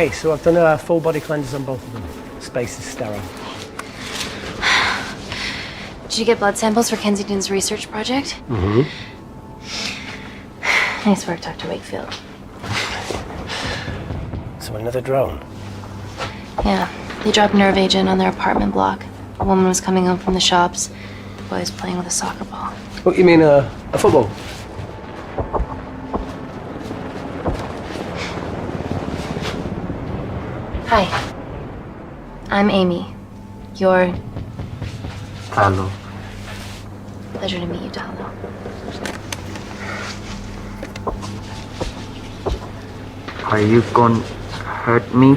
Okay, so I've done a full body cleanse on both of them. Space is sterile. Did you get blood samples for Kensington's research project? Mm-hmm. Nice work, Dr. Wakefield. So another drone? Yeah, they dropped nerve agent on their apartment block. A woman was coming home from the shops. The boy was playing with a soccer ball. What, you mean a football? Hi. I'm Amy. You're... Hello. Pleasure to meet you, Talo. Are you gonna hurt me?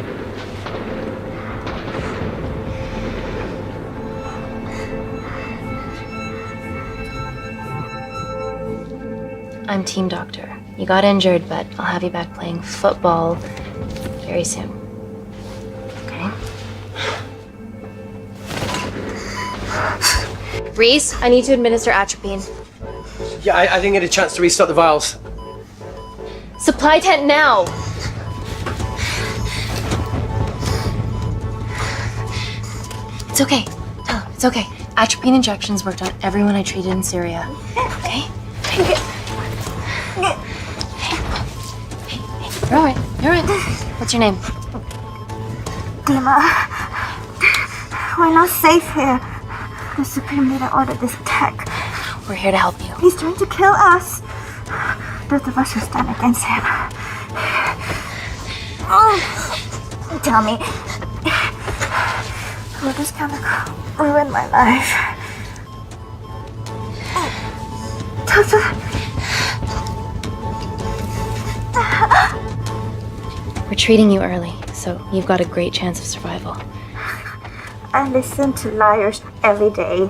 I'm team doctor. You got injured, but I'll have you back playing football very soon. Okay? Reese, I need to administer atropine. Yeah, I didn't get a chance to restock the vials. Supply tent now! It's okay. Oh, it's okay. Atropine injections worked on everyone I treated in Syria. Okay? Hey. You're all right. You're all right. What's your name? Dima, we're not safe here. The Supreme Leader ordered this attack. We're here to help you. He's trying to kill us. Both of us will stand against him. Oh, tell me, will this chemical ruin my life? We're treating you early, so you've got a great chance of survival. I listen to liars every day.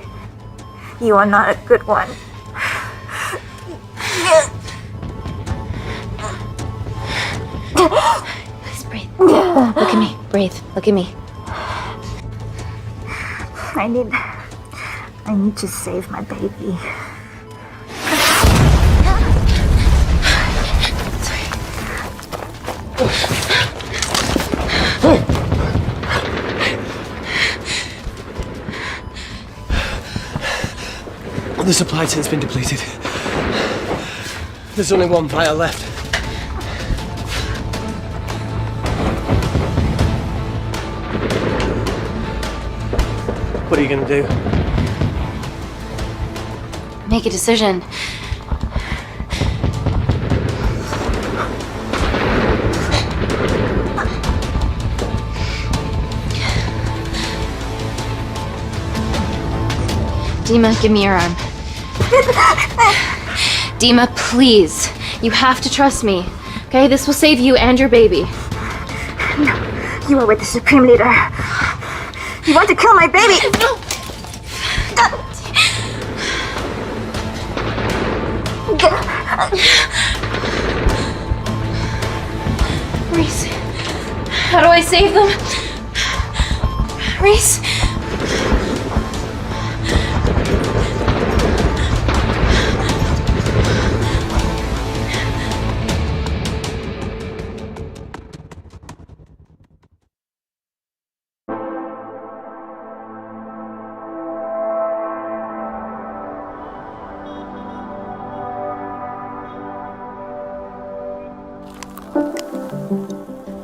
You are not a good one. Please breathe. Look at me. Breathe. Look at me. I need to save my baby. The supply tent's been depleted. There's only one vial left. What are you gonna do? Make a decision. Dima, give me your arm. Dima, please. You have to trust me. Okay? This will save you and your baby. No, you are with the Supreme Leader. You want to kill my baby! No! Reese, how do I save them? Reese?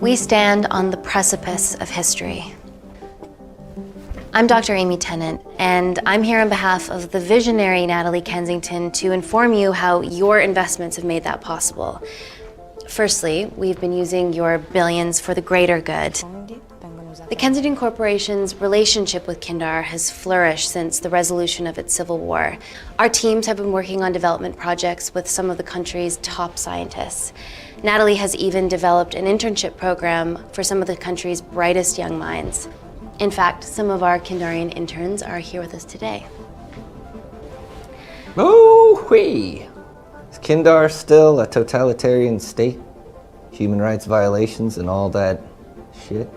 We stand on the precipice of history. I'm Dr. Amy Tennant, and I'm here on behalf of the visionary Natalie Kensington to inform you how your investments have made that possible. Firstly, we've been using your billions for the greater good. The Kensington Corporation's relationship with Kindar has flourished since the resolution of its civil war. Our teams have been working on development projects with some of the country's top scientists. Natalie has even developed an internship program for some of the country's brightest young minds. In fact, some of our Kindarian interns are here with us today. Oh-wee! Is Kindar still a totalitarian state? Human rights violations and all that shit?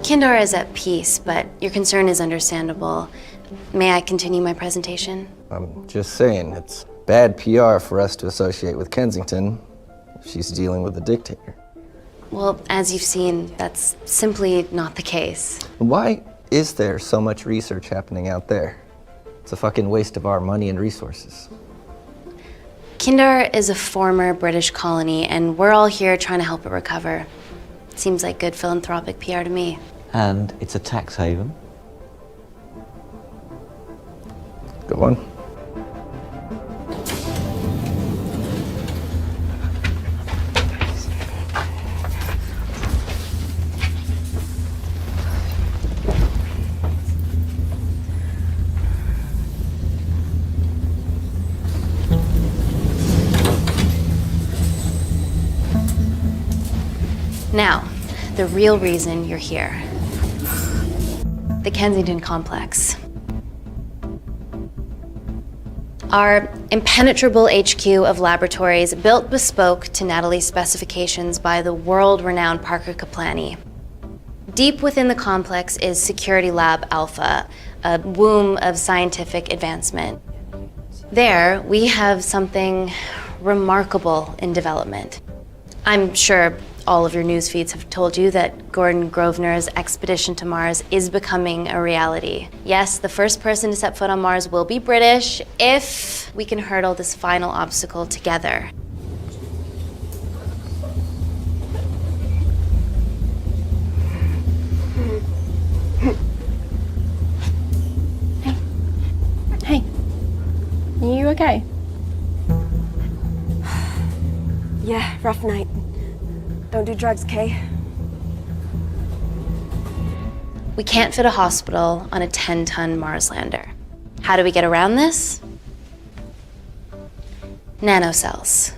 Kindar is at peace, but your concern is understandable. May I continue my presentation? I'm just saying, it's bad PR for us to associate with Kensington if she's dealing with a dictator. Well, as you've seen, that's simply not the case. Why is there so much research happening out there? It's a fucking waste of our money and resources. Kindar is a former British colony, and we're all here trying to help it recover. Seems like good philanthropic PR to me. And it's a tax haven. Go on. Now, the real reason you're here. The Kensington Complex. Our impenetrable HQ of laboratories built bespoke to Natalie's specifications by the world-renowned Parker Kaplani. Deep within the complex is Security Lab Alpha, a womb of scientific advancement. There, we have something remarkable in development. I'm sure all of your news feeds have told you that Gordon Grosvenor's expedition to Mars is becoming a reality. Yes, the first person to set foot on Mars will be British if we can hurdle this final obstacle together. Hey. Are you okay? Yeah, rough night. Don't do drugs, Kay. We can't fit a hospital on a 10-ton Mars lander. How do we get around this? Nanocells.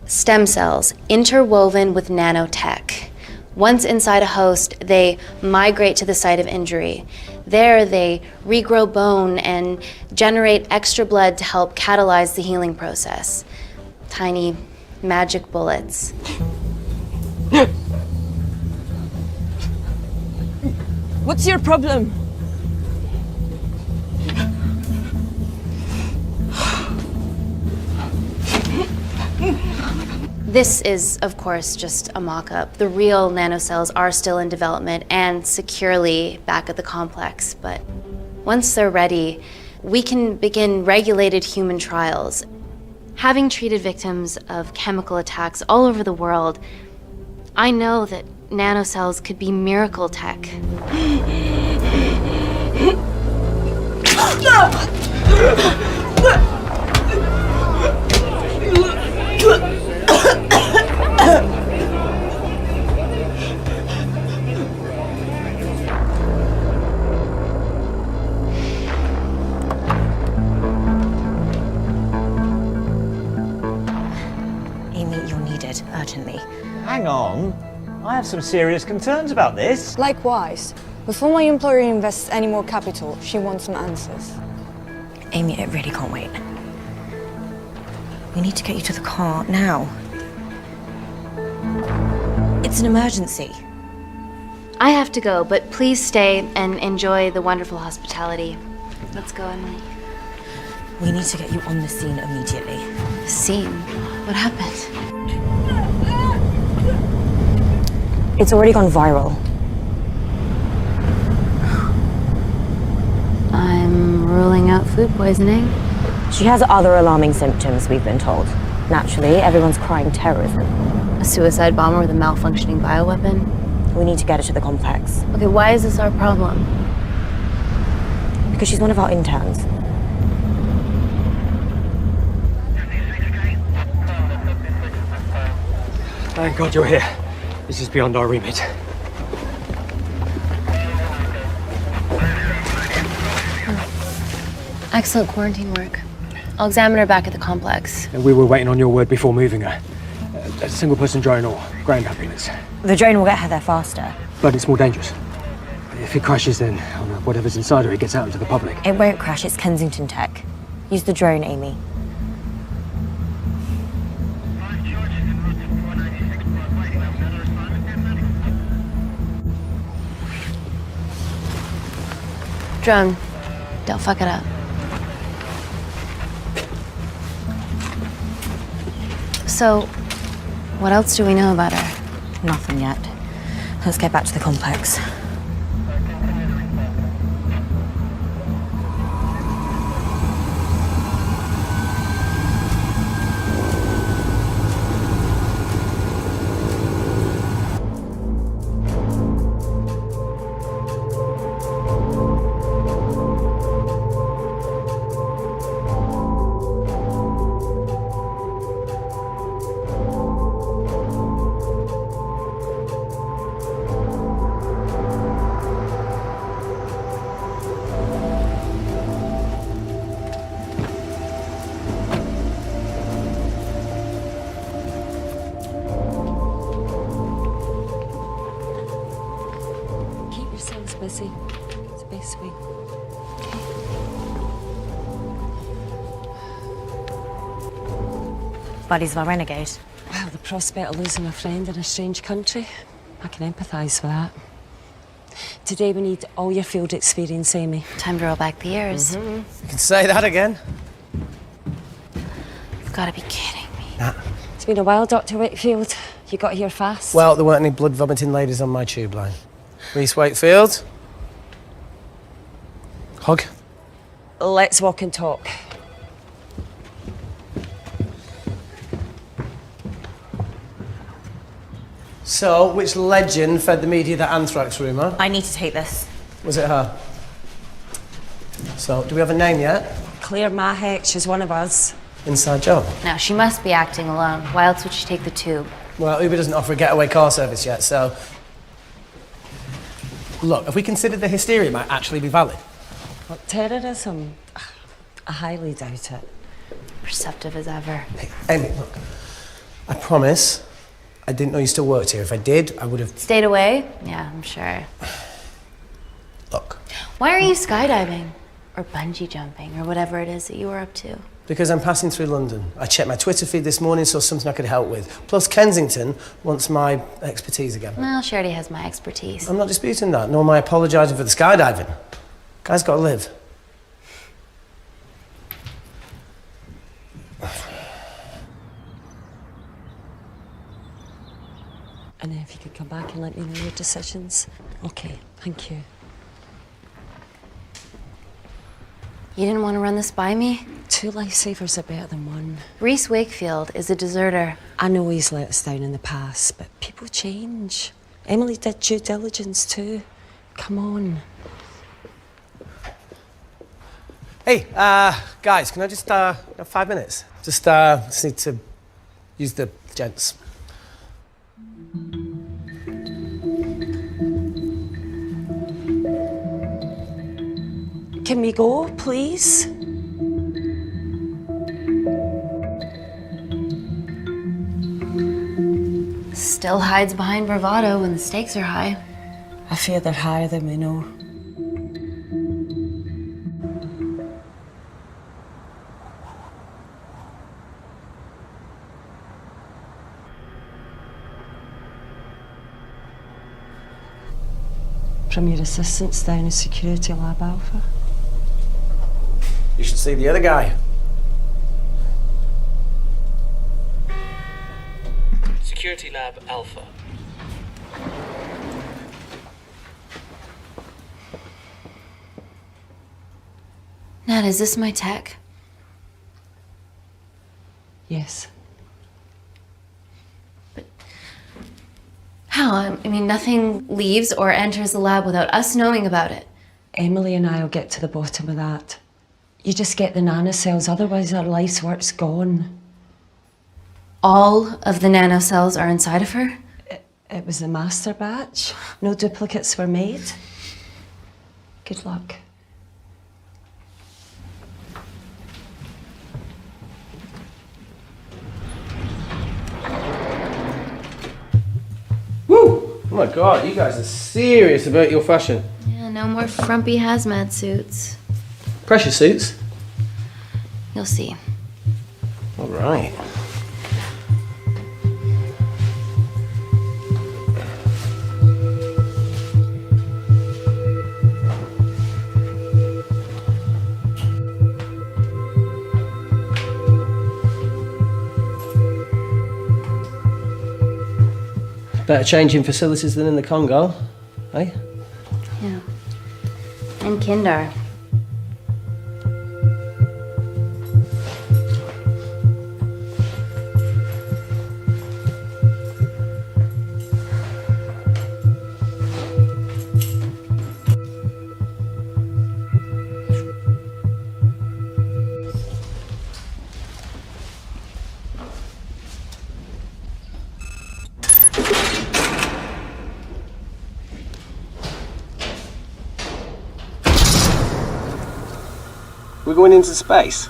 Stem cells interwoven with nanotech. Once inside a host, they migrate to the site of injury. There, they regrow bone and generate extra blood to help catalyze the healing process. Tiny magic bullets. What's your problem? This is, of course, just a mock-up. The real nanocells are still in development and securely back at the complex, but once they're ready, we can begin regulated human trials. Having treated victims of chemical attacks all over the world, I know that nanocells could be miracle tech. Amy, you're needed urgently. Hang on. I have some serious concerns about this. Likewise. Before my employer invests any more capital, she wants some answers. Amy, it really can't wait. We need to get you to the car now. It's an emergency. I have to go, but please stay and enjoy the wonderful hospitality. Let's go, Emily. We need to get you on the scene immediately. Scene? What happened? It's already gone viral. I'm ruling out food poisoning. She has other alarming symptoms, we've been told. Naturally, everyone's crying terrorism. A suicide bomber with a malfunctioning bioweapon? We need to get her to the complex. Okay, why is this our problem? Because she's one of our interns. Thank God you're here. This is beyond our remit. Excellent quarantine work. I'll examine her back at the complex. And we were waiting on your word before moving her. A single-person drone or ground ambulance. The drone will get her there faster. But it's more dangerous. If it crashes, then whatever's inside her, it gets out into the public. It won't crash, it's Kensington tech. Use the drone, Amy. Drone, Don't fuck it up. So, what else do we know about her? Nothing yet. Let's get back to the complex. Busy. It's basically. Buddies of a renegade. Well, the prospect of losing a friend in a strange country, I can empathise with that. Today we need all your field experience, Amy. Time to roll back the years. You can say that again. You've got to be kidding me. Nah. It's been a while, Dr. Wakefield. You got here fast. Well, there weren't any blood-vomiting ladies on my tube line. Reese Wakefield. Hug. Let's walk and talk. So, which legend fed the media that anthrax rumour? I need to take this. Was it her? So, do we have a name yet? Claire Mahek, she's one of us. Inside job. Now, she must be acting alone. Why else would she take the tube? Well, Uber doesn't offer a getaway car service yet, so... Look, if we consider the hysteria might actually be valid. Well, terrorism? I highly doubt it. Perceptive as ever. Hey, Amy, look. I promise I didn't know you still worked here. If I did, I would have... Stayed away? Yeah, I'm sure. Look. Why are you skydiving? Or bungee jumping, or whatever it is that you were up to? Because I'm passing through London. I checked my Twitter feed this morning, saw something I could help with. Plus, Kensington wants my expertise again. Well, she already has my expertise. I'm not disputing that, nor am I apologising for the skydiving. Guy's got to live. And if you could come back and let me know your decisions. Okay, thank you. You didn't want to run this by me? 2 lifesavers are better than 1. Reese Wakefield is a deserter. I know he's let us down in the past, but people change. Emily did due diligence too. Come on. Hey, guys, can I just, have 5 minutes? Just need to use the gents. Can we go, please? Still hides behind bravado when the stakes are high. I fear they're higher than we know. From your assistants down in Security Lab Alpha. You should see the other guy. Security Lab Alpha. Nat, is this my tech? Yes. How? I mean, nothing leaves or enters the lab without us knowing about it. Emily and I will get to the bottom of that. You just get the nanocells, otherwise our life's work's gone. All of the nanocells are inside of her? It was the master batch. No duplicates were made. Good luck. Woo! Oh my God, you guys are serious about your fashion. Yeah, no more frumpy hazmat suits. Pressure suits? You'll see. All right. Better changing facilities than in the Congo, eh? Yeah. And Kindar. We're going into space.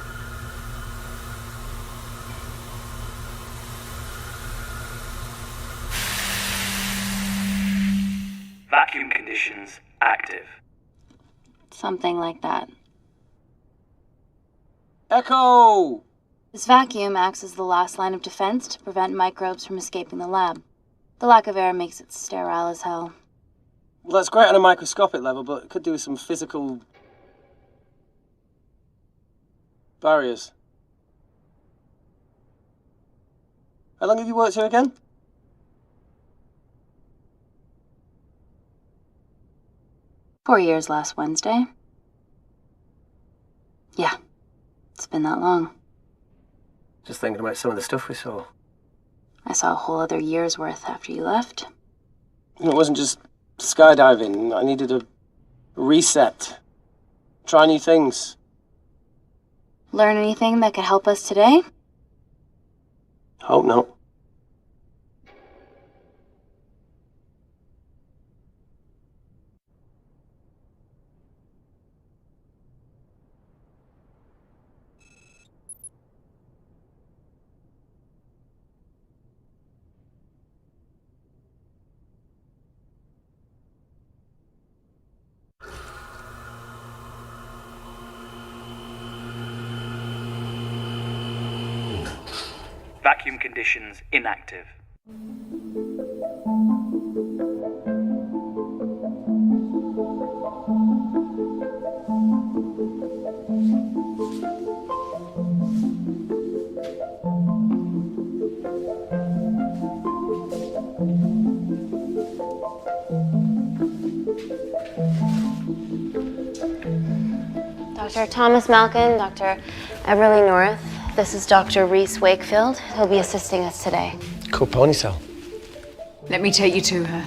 Vacuum conditions active. Something like that. Echo! This vacuum acts as the last line of defense to prevent microbes from escaping the lab. The lack of air makes it sterile as hell. Well, that's great on a microscopic level, but it could do with some physical barriers. How long have you worked here again? "4 years last Wednesday." Yeah, it's been that long. Just thinking about some of the stuff we saw. I saw a whole other year's worth after you left. It wasn't just skydiving. I needed a reset. Try new things. Learn anything that could help us today? Hope not. Vacuum conditions inactive. Dr. Thomas Malkin, Dr. Everly North. This is Dr. Reese Wakefield. He'll be assisting us today. Cool ponytail. Let me take you to her.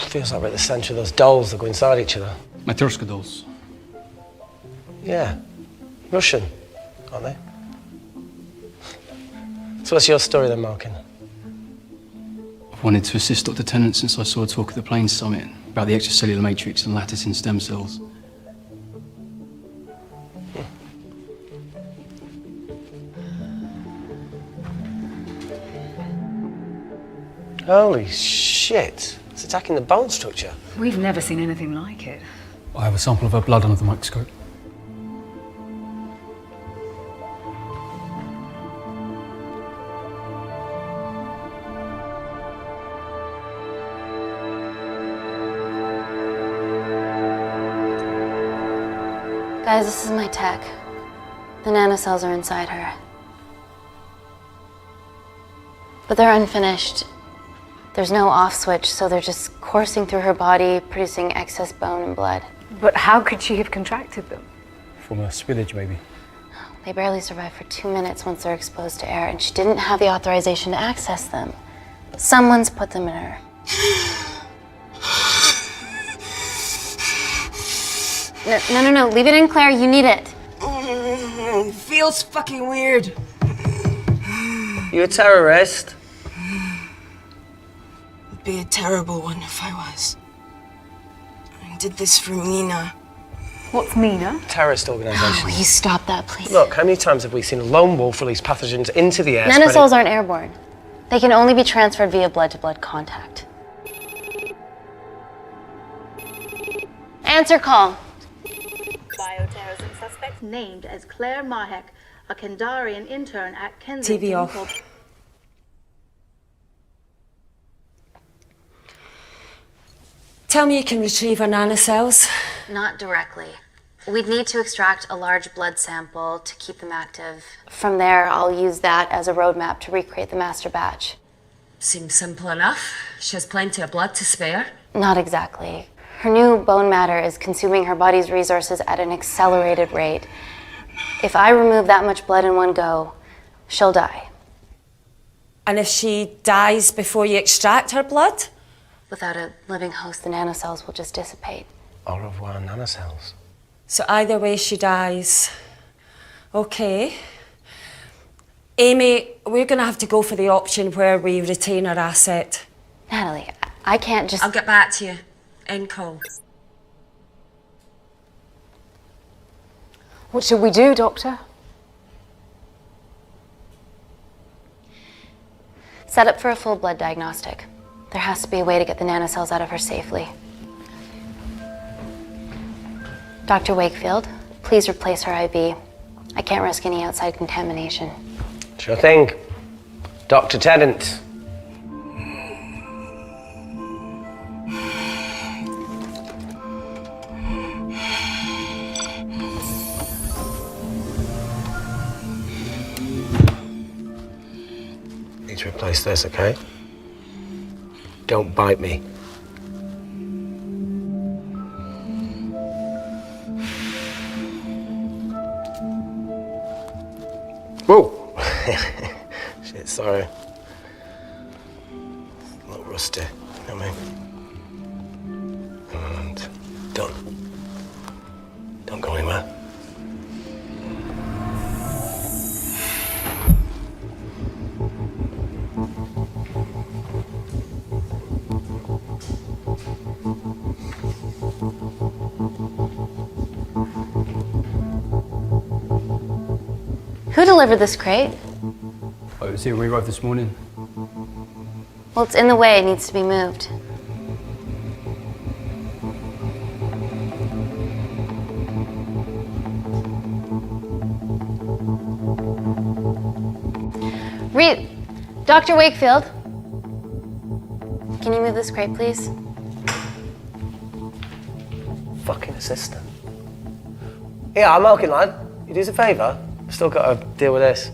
Feels like we're at the centre of those dolls that go inside each other. Matryoshka dolls. Yeah. Russian, aren't they? So what's your story then, Malkin? I've wanted to assist Dr. Tennant since I saw a talk at the Plains Summit about the extracellular matrix and lattice in stem cells. Holy shit. It's attacking the bone structure. We've never seen anything like it. I have a sample of her blood under the microscope. Guys, this is my tech. The nanocells are inside her. But they're unfinished. There's no off switch, so they're just coursing through her body, producing excess bone and blood. But how could she have contracted them? From a spillage, maybe. They barely survive for 2 minutes once they're exposed to air, and she didn't have the authorization to access them. Someone's put them in her. No, leave it in, Claire, you need it. It feels fucking weird. You a terrorist? It'd be a terrible one if I was. I did this for Mina. What's Mina? Terrorist organisation. Will you stop that, please? Look, how many times have we seen a lone wolf release pathogens into the air? Nanocells aren't airborne. They can only be transferred via blood-to-blood contact. Answer call. Bioterrorism suspect named as Claire Mahek, a Kandarian intern at Kensington. TV off. Tell me you can retrieve her nanocells. Not directly. We'd need to extract a large blood sample to keep them active. From there, I'll use that as a roadmap to recreate the master batch. Seems simple enough. She has plenty of blood to spare. Not exactly. Her new bone matter is consuming her body's resources at an accelerated rate. If I remove that much blood in one go, she'll die. And if she dies before you extract her blood? Without a living host, the nanocells will just dissipate. Au revoir, nanocells. So either way she dies. Okay. Amy, we're gonna have to go for the option where we retain our asset. Natalie, I can't just... I'll get back to you. End call. What should we do, Doctor? Set up for a full blood diagnostic. There has to be a way to get the nanocells out of her safely. Dr. Wakefield, please replace her IV. I can't risk any outside contamination. Sure thing. Dr. Tennant. Need to replace this, okay? Don't bite me. Whoa! Shit, sorry. A little rusty, you know what I mean? And done. Don't go anywhere. Who delivered this crate? Oh, it was here when we arrived this morning. Well, it's in the way. It needs to be moved. Dr. Wakefield, can you move this crate, please? Fucking assistant. Yeah, I'm milking, lad. You do us a favour? I've still got to deal with this.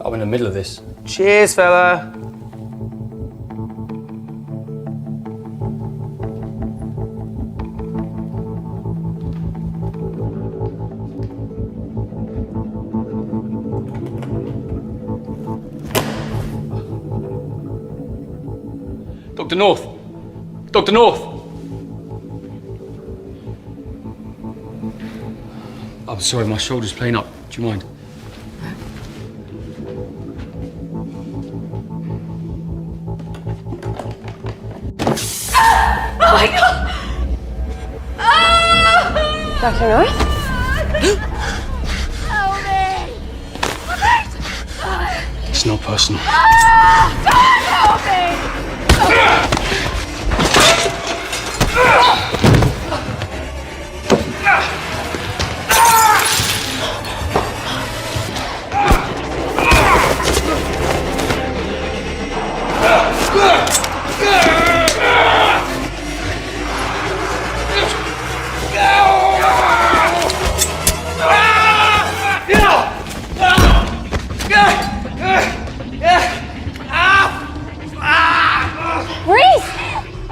I'm in the middle of this. Cheers, fella. Dr. North! Dr. North! I'm sorry, my shoulder's playing up. Do you mind? Oh my God! Dr. North? Help me! It's not personal. Help me!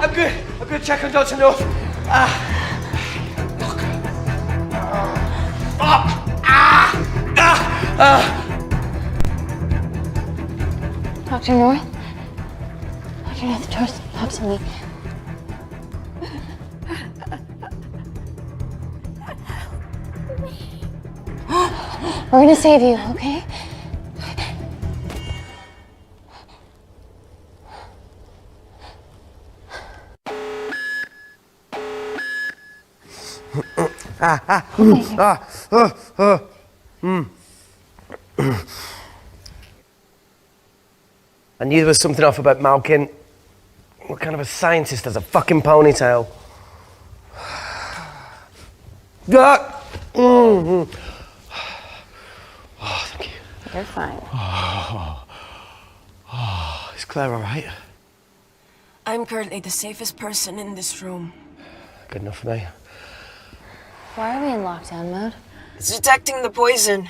I'm good. Check on Dr. North. Dr. North? Dr. North, talk to me. We're gonna save you, okay? I knew there was something off about Malkin. What kind of a scientist has a fucking ponytail? Oh, thank you. You're fine. Is Claire all right? I'm currently the safest person in this room. Good enough for me. Why are we in lockdown mode? It's detecting the poison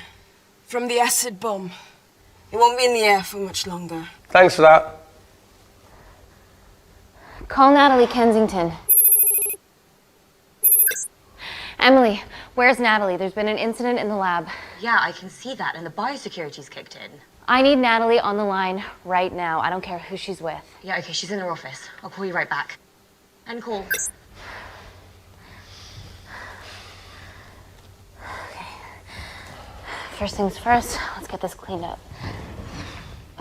from the acid bomb. It won't be in the air for much longer. Thanks for that. Call Natalie Kensington. Emily, where's Natalie? There's been an incident in the lab. Yeah, I can see that, and the biosecurity's kicked in. I need Natalie on the line right now. I don't care who she's with. Yeah, okay, she's in her office. I'll call you right back. End call. Okay. First things first, let's get this cleaned up.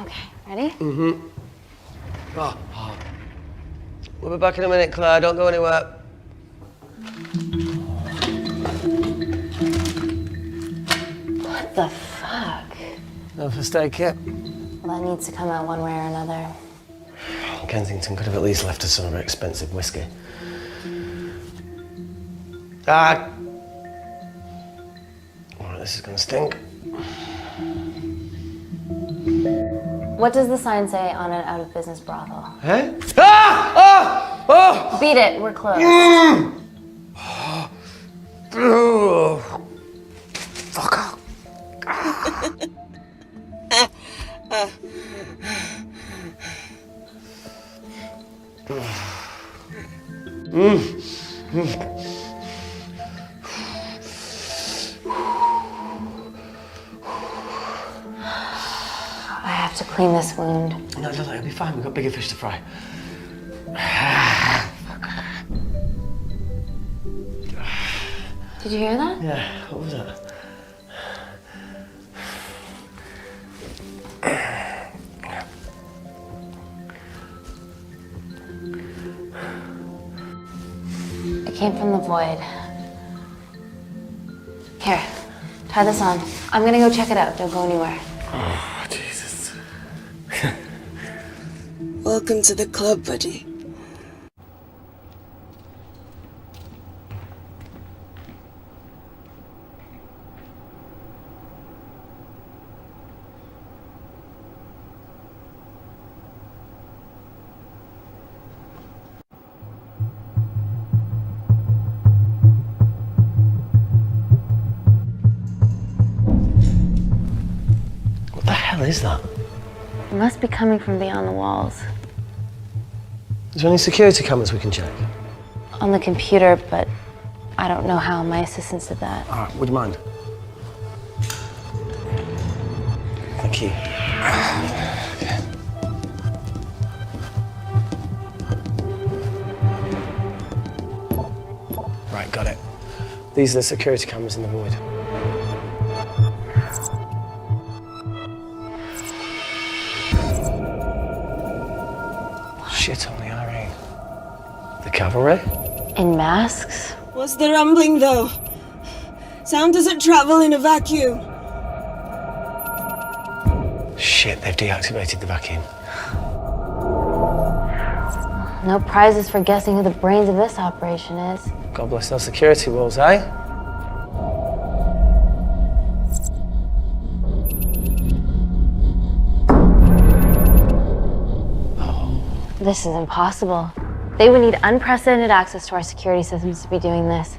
Okay, ready? Mm-hmm. Oh. We'll be back in a minute, Claire. Don't go anywhere. What the fuck? No first aid kit. Well, that needs to come out one way or another. Kensington could have at least left us some of her expensive whiskey. Ah! Alright, this is gonna stink. What does the sign say on an out-of-business brothel? Eh? Ah! Ah! Oh! Beat it, we're closed. Oh. Fuck off. I have to clean this wound. No, it'll be fine. We've got bigger fish to fry. Did you hear that? Yeah, what was that? It came from the void. Here, try this on. I'm gonna go check it out. Don't go anywhere. Oh, Jesus. Welcome to the club, buddy. What the hell is that? It must be coming from beyond the walls. Is there any security cameras we can check? On the computer, but I don't know how. My assistants did that. All right, would you mind? Thank you. Okay. Right, got it. These are the security cameras in the void. Shit on the RE. The cavalry? In masks? What's the rumbling, though? Sound doesn't travel in a vacuum. Shit, they've deactivated the vacuum. No prizes for guessing who the brains of this operation is. God bless those security walls, eh? This is impossible. They would need unprecedented access to our security systems to be doing this.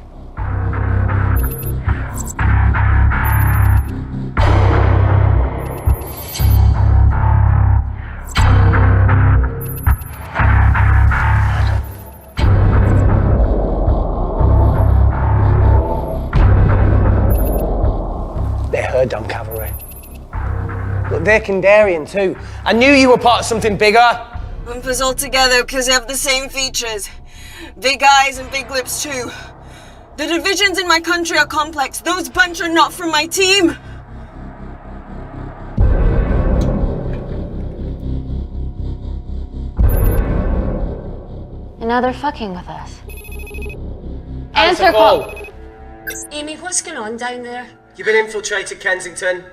They're her damn cavalry. Look, they're Kandarian too. I knew you were part of something bigger. Lump us all together because they have the same features. Big eyes and big lips too. The divisions in my country are complex. Those bunch are not from my team. And now they're fucking with us. Answer call. Amy, what's going on down there? You've been infiltrated, Kensington.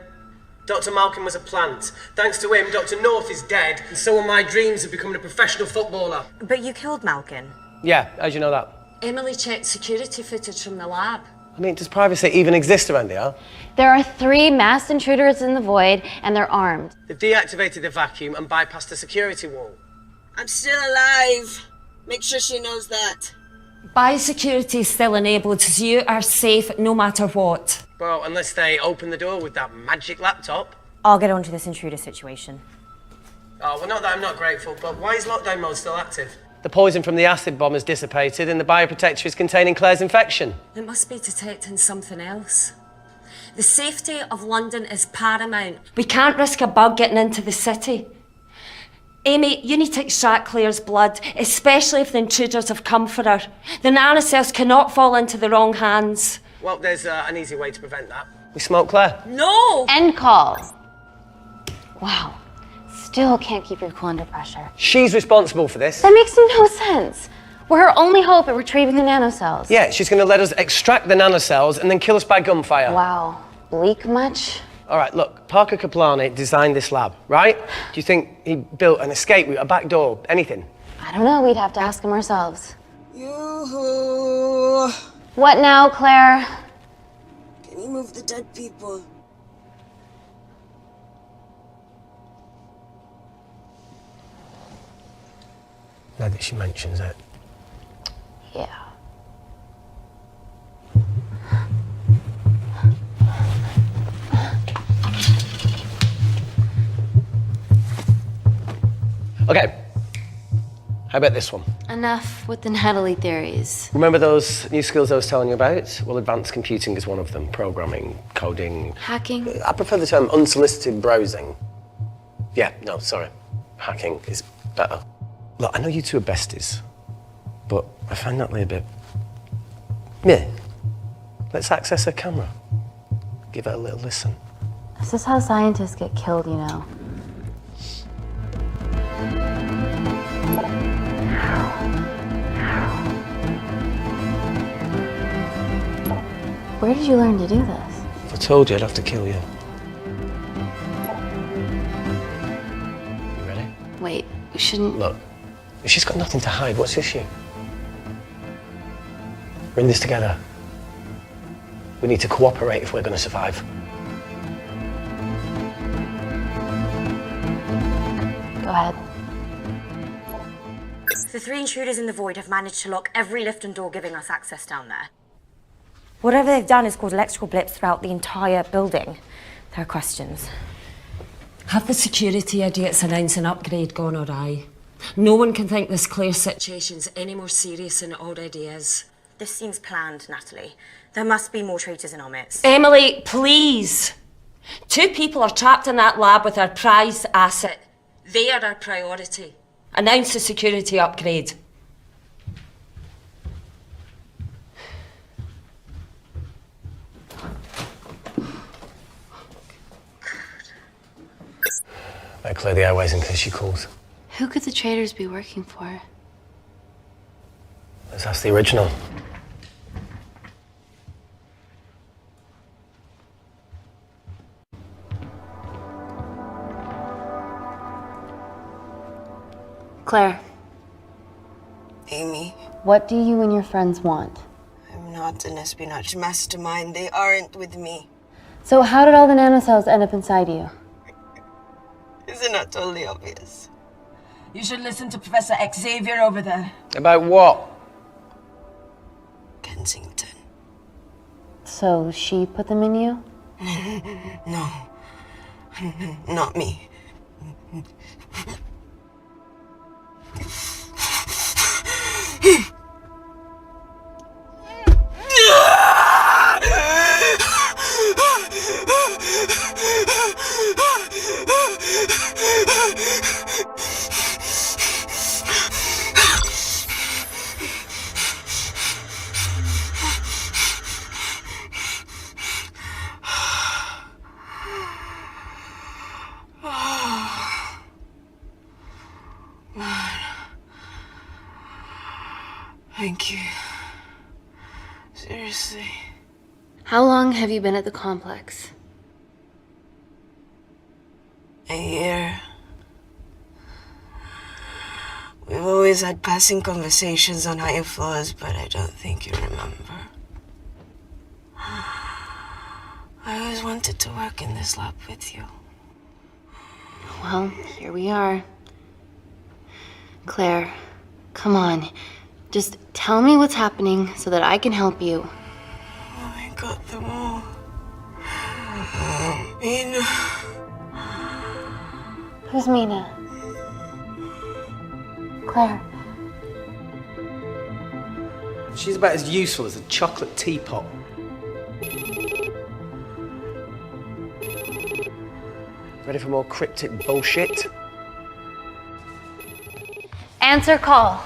Dr. Malkin was a plant. Thanks to him, Dr. North is dead, and so are my dreams of becoming a professional footballer. But you killed Malkin. Yeah, how'd you know that? Emily checked security footage from the lab. I mean, does privacy even exist around here? There are 3 masked intruders in the void, and they're armed. They've deactivated the vacuum and bypassed the security wall. I'm still alive. Make sure she knows that. Biosecurity is still enabled, so you are safe no matter what. Well, unless they open the door with that magic laptop. I'll get onto this intruder situation. Oh, well, not that I'm not grateful, but why is lockdown mode still active? The poison from the acid bomb has dissipated and the bioprotector is containing Claire's infection. It must be detecting something else. The safety of London is paramount. We can't risk a bug getting into the city. Amy, you need to extract Claire's blood, especially if the intruders have come for her. The nanocells cannot fall into the wrong hands. Well, there's an easy way to prevent that. We smoke Claire. No! End call. Wow. Still can't keep your cool under pressure. She's responsible for this. That makes no sense. We're her only hope at retrieving the nanocells. Yeah, she's going to let us extract the nanocells and then kill us by gunfire. Wow. Bleak much? All right, look, Parker Kaplani designed this lab, right? Do you think he built an escape route, a back door, anything? I don't know. We'd have to ask him ourselves. Yoo-hoo! What now, Claire? Can you move the dead people? Now that she mentions it. Yeah. Okay. How about this one? Enough with the Natalie theories. Remember those new skills I was telling you about? Well, advanced computing is one of them. Programming, coding. Hacking? I prefer the term unsolicited browsing. Yeah, no, sorry. Hacking is better. Look, I know you two are besties, but I find Natalie a bit... meh. Let's access her camera. Give her a little listen. This is how scientists get killed, you know. Where did you learn to do this? If I told you, I'd have to kill you. You ready? Wait, you shouldn't... Look, she's got nothing to hide. What's the issue? We're in this together. We need to cooperate if we're going to survive. Go ahead. The 3 intruders in the void have managed to lock every lift and door giving us access down there. Whatever they've done is caused electrical blips throughout the entire building. There are questions. Have the security idiots announced an upgrade gone awry? No one can think this Claire situation's any more serious than it already is. This seems planned, Natalie. There must be more traitors in our midst. Emily, please! 2 people are trapped in that lab with our prized asset. They are our priority. Announce the security upgrade. Better clear the airways in case she calls. Who could the traitors be working for? Let's ask the original. Claire. Amy. What do you and your friends want? I'm not an espionage mastermind. They aren't with me. So how did all the nanocells end up inside you? Isn't that totally obvious? You should listen to Professor Xavier over there. About what? Kensington. So she put them in you? No. Not me. Thank you. Seriously. How long have you been at the complex? A year. We've always had passing conversations on higher floors, but I don't think you remember. I always wanted to work in this lab with you. Well, here we are. Claire, come on. Just tell me what's happening so that I can help you. I got them all. Mina. Who's Mina? Claire. She's about as useful as a chocolate teapot. Ready for more cryptic bullshit? Answer call.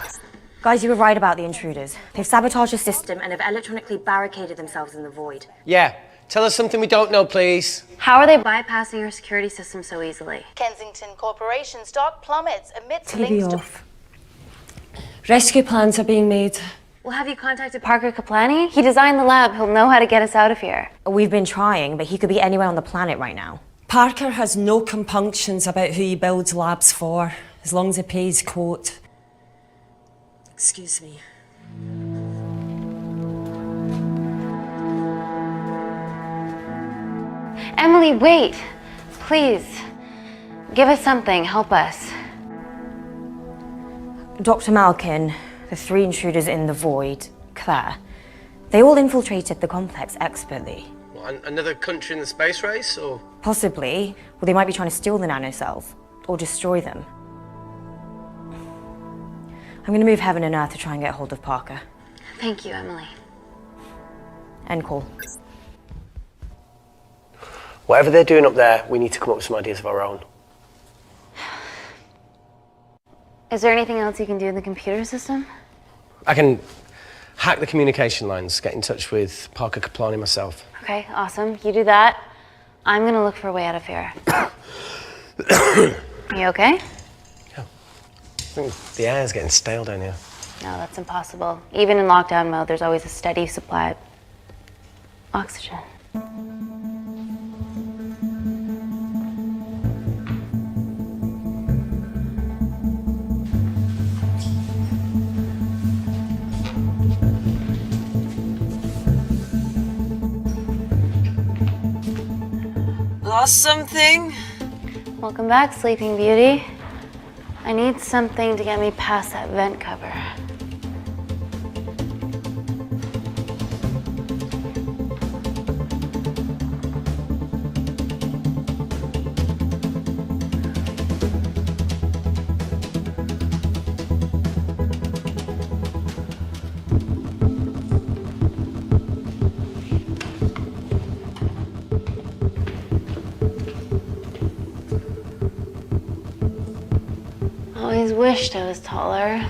Guys, you were right about the intruders. They've sabotaged the system and have electronically barricaded themselves in the void. Yeah. Tell us something we don't know, please. How are they bypassing your security system so easily? Kensington Corporation stock plummets amidst TV links off. Rescue plans are being made. Well, have you contacted Parker Kaplani? He designed the lab. He'll know how to get us out of here. We've been trying, but he could be anywhere on the planet right now. Parker has no compunctions about who he builds labs for, as long as he pays quote. Excuse me. Emily, wait. Please. Give us something. Help us. Dr. Malkin, the 3 intruders in the void, Claire, they all infiltrated the complex expertly. What, another country in the space race, or? Possibly. Well, they might be trying to steal the nanocells or destroy them. I'm going to move heaven and earth to try and get hold of Parker. Thank you, Emily. End call. Whatever they're doing up there, we need to come up with some ideas of our own. Is there anything else you can do in the computer system? I can hack the communication lines, get in touch with Parker Kaplani myself. Okay, awesome. You do that. I'm gonna look for a way out of here. You okay? Yeah. I think the air's getting stale down here. No, that's impossible. Even in lockdown mode, there's always a steady supply of oxygen. Lost something? Welcome back, Sleeping Beauty. I need something to get me past that vent cover. Always wished I was taller.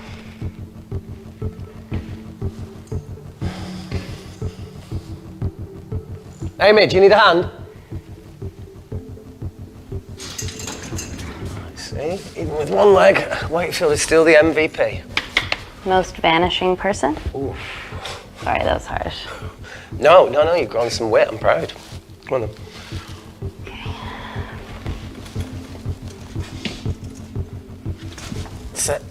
Amy, do you need a hand? See, even with one leg, Wakefield is still the MVP. Most vanishing person? Ooh. Sorry, that was harsh. No, you've grown some weight, I'm proud. Come on then. Sit.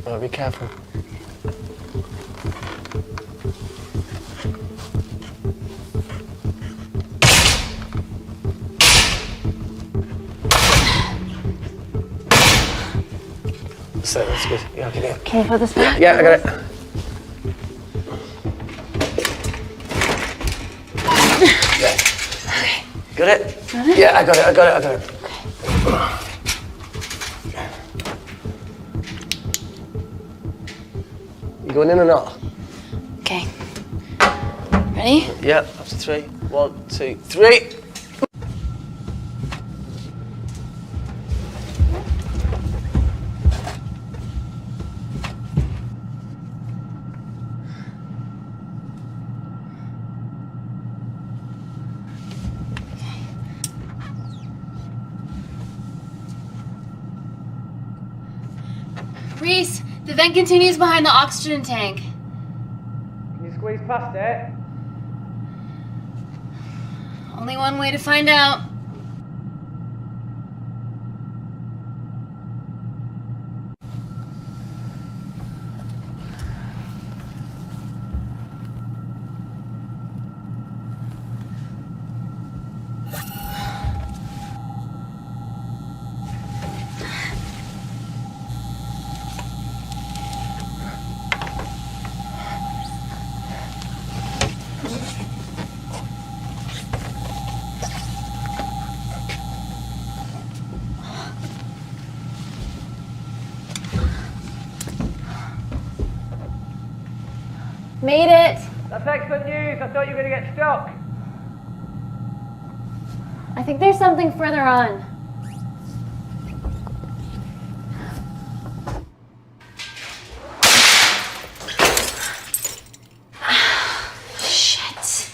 Oh, be careful. Sit, that's good. Yeah, I can hear. Can you put this back? Yeah, I got it. Yeah. Okay. Got it? Got it? Yeah, I got it. Okay. You going in or not? Okay. Ready? Yeah, after 3. 1, 2, 3. Reese, the vent continues behind the oxygen tank. Can you squeeze past it? Only one way to find out. Made it! That's excellent news. I thought you were going to get stuck. I think there's something further on. Shit.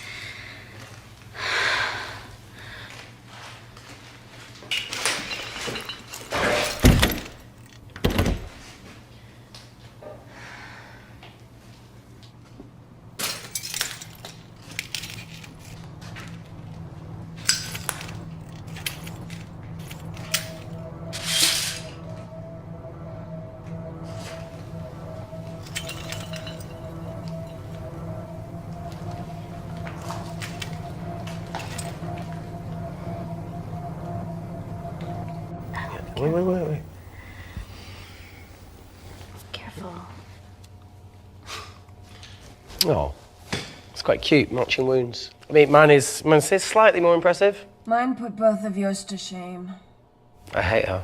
Wait. Careful. Oh, it's quite cute, matching wounds. I mean, mine is slightly more impressive. Mine put both of yours to shame. I hate her.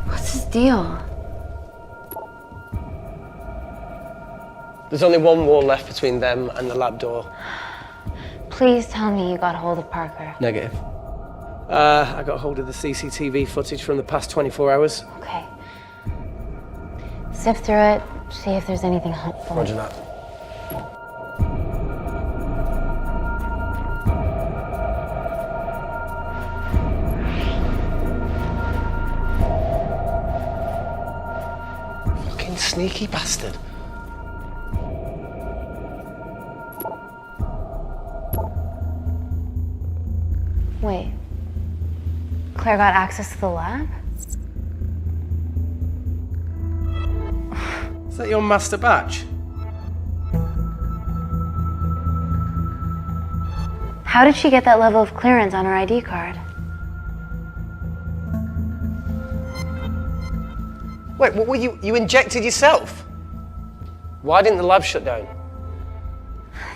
What's his deal? There's only one wall left between them and the lab door. Please tell me you got hold of Parker. Negative. I got hold of the CCTV footage from the past 24 hours. Okay. Sift through it, see if there's anything helpful. Roger that. Fucking sneaky bastard. Wait. Claire got access to the lab? Is that your master batch? How did she get that level of clearance on her ID card? Wait, what were you injected yourself? Why didn't the lab shut down?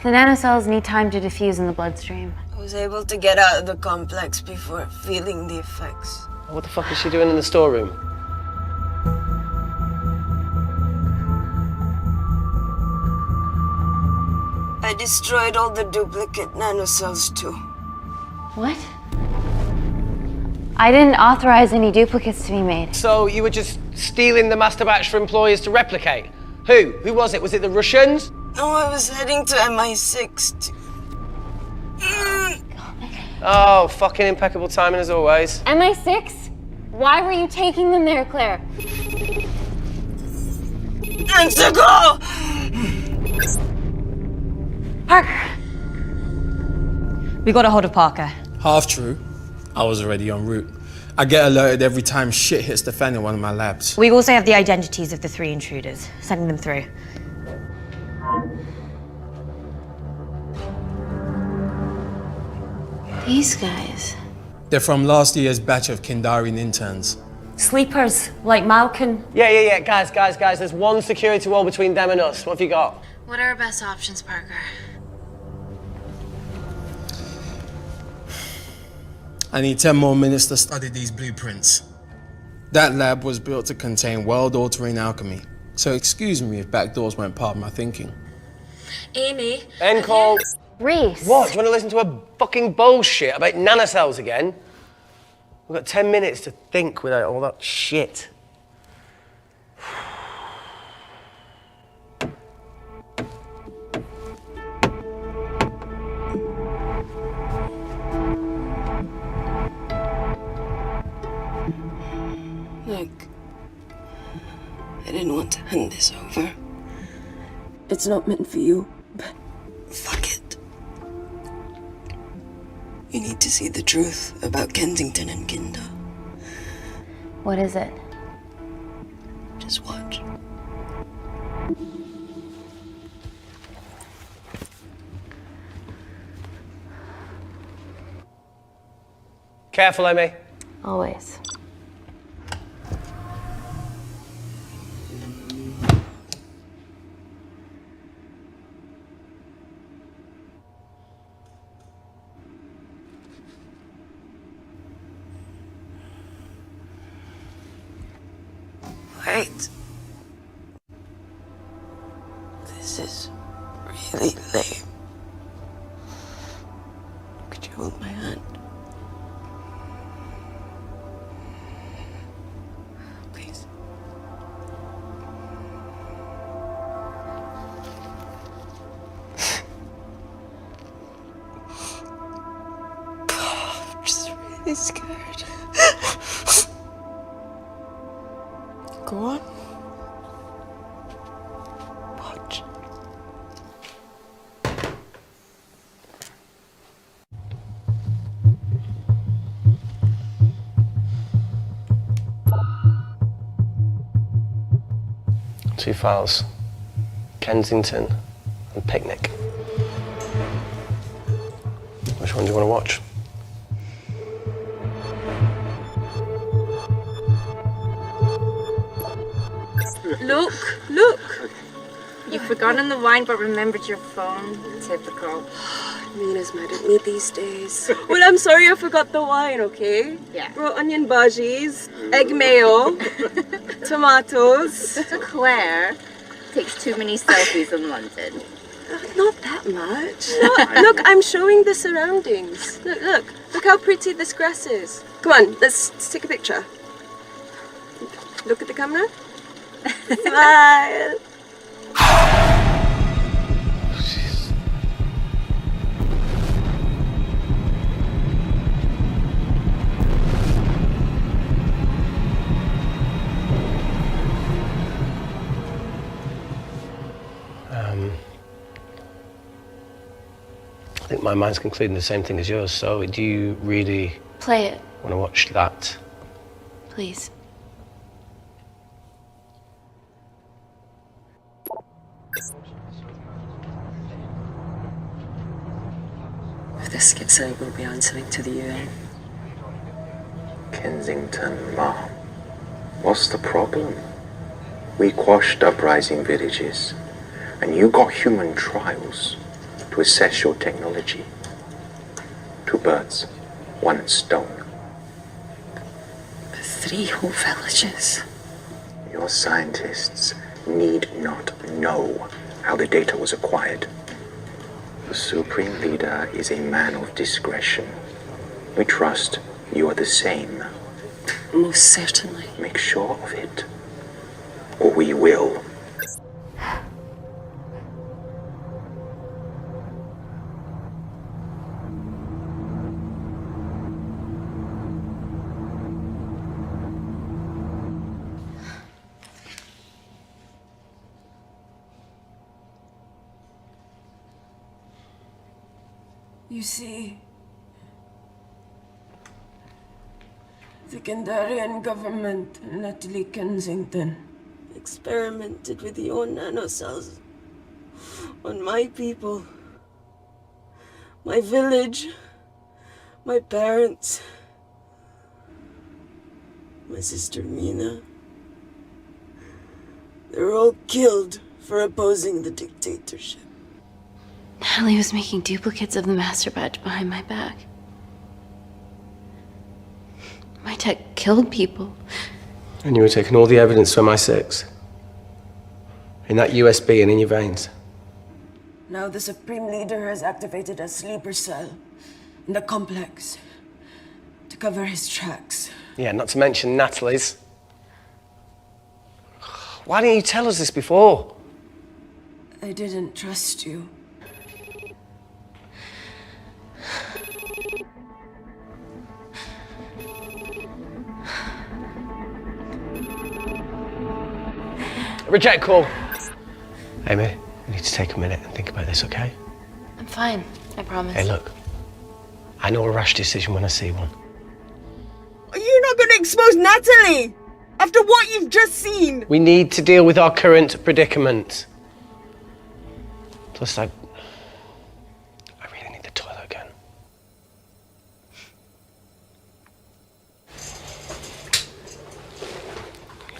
The nanocells need time to diffuse in the bloodstream. I was able to get out of the complex before feeling the effects. What the fuck is she doing in the storeroom? I destroyed all the duplicate nanocells too. What? I didn't authorize any duplicates to be made. So you were just stealing the master batch for employers to replicate? Who? Who was it? Was it the Russians? No, I was heading to MI6 to... Oh, fucking impeccable timing as always. MI6? Why were you taking them there, Claire? And to go! Parker! We got a hold of Parker. Half true. I was already en route. I get alerted every time shit hits the fan in one of my labs. We also have the identities of the 3 intruders. Sending them through. These guys. They're from last year's batch of Kindarian interns. Sleepers, like Malkin. Yeah. Guys. There's one security wall between them and us. What have you got? What are our best options, Parker? I need 10 more minutes to study these blueprints. That lab was built to contain world-altering alchemy. So excuse me if backdoors weren't part of my thinking. Amy. End call. Reese. What? Do you want to listen to a fucking bullshit about nanocells again? We've got 10 minutes to think without all that shit. Look, I didn't want to hand this over. It's not meant for you, but fuck it. You need to see the truth about Kensington and Kinder. What is it? Just watch. Careful, Amy. Always. night. This is really lame. Could you hold my hand? Please. I'm just really scared. Go on. Watch. Two files. Kensington and Picnic. Which one do you want to watch? Look! You've forgotten the wine but remembered your phone. Typical. Mina's mad at me these days. Well, I'm sorry I forgot the wine, okay? Yeah. Raw onion bhajis, egg mayo, tomatoes. Claire takes too many selfies in London. Not that much. Look, I'm showing the surroundings. Look how pretty this grass is. Come on, let's take a picture. Look at the camera. Smile. I think my mind's concluding the same thing as yours, so do you really Play it, want to watch that? please. If this gets out, we'll be answering to the UN. Kensington, Ma. What's the problem? We quashed uprising villages, and you got human trials to assess your technology. 2 birds, 1 stone. 3 whole villages. Your scientists need not know how the data was acquired. The Supreme Leader is a man of discretion. We trust you are the same. Most certainly. Make sure of it, or we will. You see, the Kandarian government and Natalie Kensington experimented with your nanocells on my people, my village, my parents, my sister Mina. They were all killed for opposing the dictatorship. Natalie was making duplicates of the master badge behind my back. My tech killed people. And you were taking all the evidence from MI6? In that USB and in your veins? Now the Supreme Leader has activated a sleeper cell in the complex to cover his tracks. Yeah, not to mention Natalie's. Why didn't you tell us this before? I didn't trust you. Reject call. Amy, we need to take a minute and think about this, okay? I'm fine, I promise. Hey, look. I know a rash decision when I see one. Are you not going to expose Natalie? After what you've just seen? We need to deal with our current predicament. Plus, I really need the toilet again.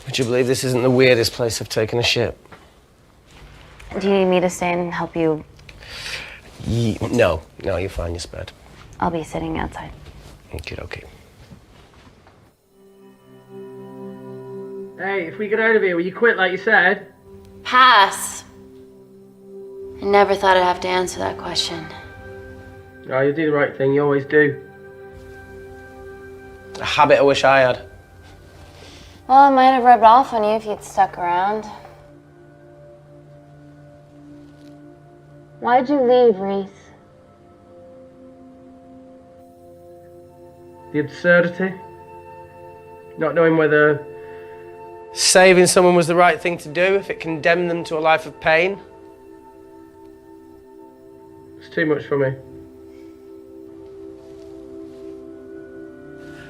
Would you believe this isn't the weirdest place I've taken a shit? Do you need me to stay and help you? No, you're fine, you're spared. I'll be sitting outside. Okay. Hey, if we get out of here, will you quit like you said? Pass. I never thought I'd have to answer that question. Oh, you do the right thing, you always do. A habit I wish I had. Well, it might have rubbed off on you if you'd stuck around. Why'd you leave, Reese? The absurdity. Not knowing whether saving someone was the right thing to do if it condemned them to a life of pain. It's too much for me.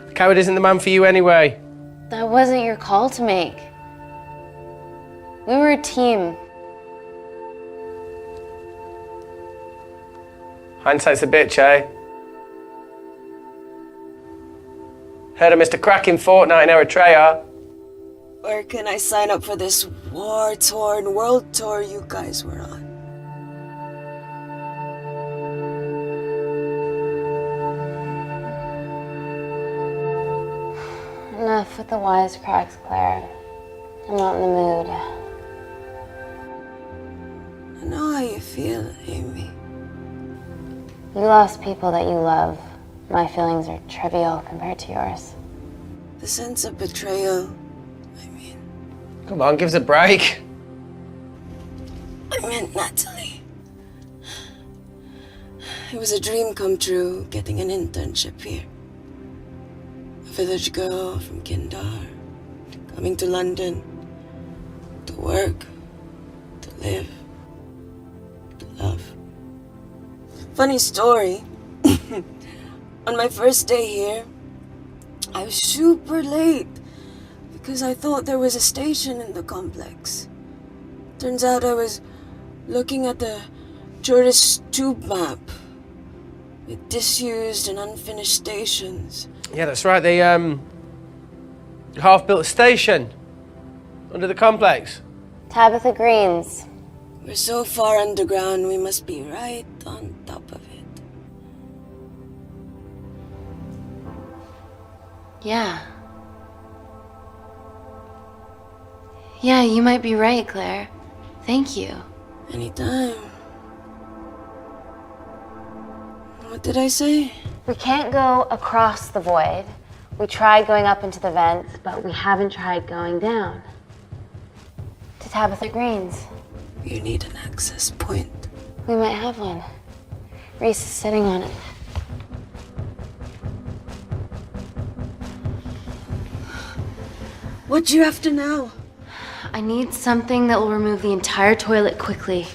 A coward isn't the man for you anyway. That wasn't your call to make. We were a team. Hindsight's a bitch, eh? Heard of Mr. Cracking Fortnite in Eritrea? Where can I sign up for this war-torn world tour you guys were on? Enough with the wisecracks, Claire. I'm not in the mood. I know how you feel, Amy. You lost people that you love. My feelings are trivial compared to yours. The sense of betrayal. Come on, give us a break. I meant Natalie. It was a dream come true, getting an internship here. A village girl from Kindar, coming to London, to work, to live, to love. Funny story. On my first day here, I was super late because I thought there was a station in the complex. Turns out I was looking at the tourist tube map with disused and unfinished stations. Yeah, that's right. They half-built a station under the complex. Tabitha Greens. We're so far underground, we must be right on top of it. Yeah. Yeah, you might be right, Claire. Thank you. Anytime. What did I say? We can't go across the void. We tried going up into the vents, but we haven't tried going down. To Tabitha Greens. You need an access point. We might have one. Reese is sitting on it. What do you after now? I need something that will remove the entire toilet quickly.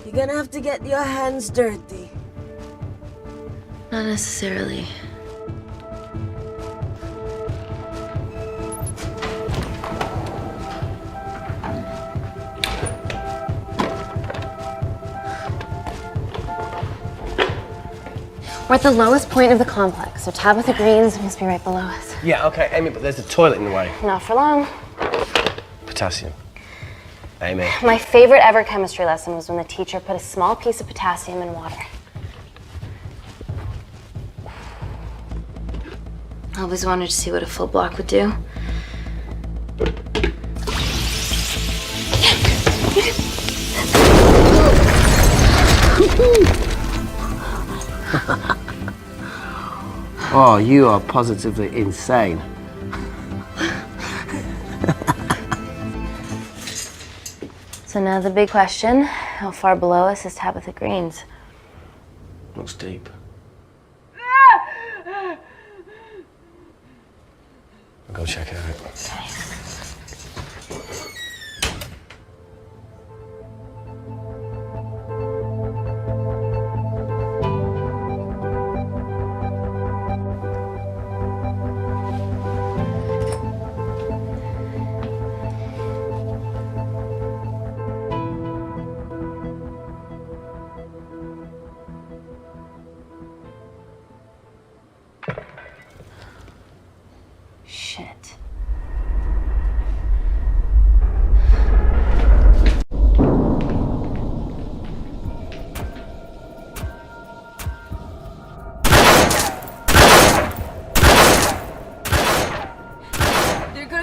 You're gonna have to get your hands dirty. Not necessarily. We're at the lowest point of the complex, so Tabitha Greens must be right below us. Yeah, okay, Amy, but there's a toilet in the way. Not for long. Potassium. Amy. My favorite ever chemistry lesson was when the teacher put a small piece of potassium in water. I always wanted to see what a full block would do. Oh, you are positively insane. So now the big question, how far below us is Tabitha Greens? Looks deep. I'll go check it out. Okay. Shit.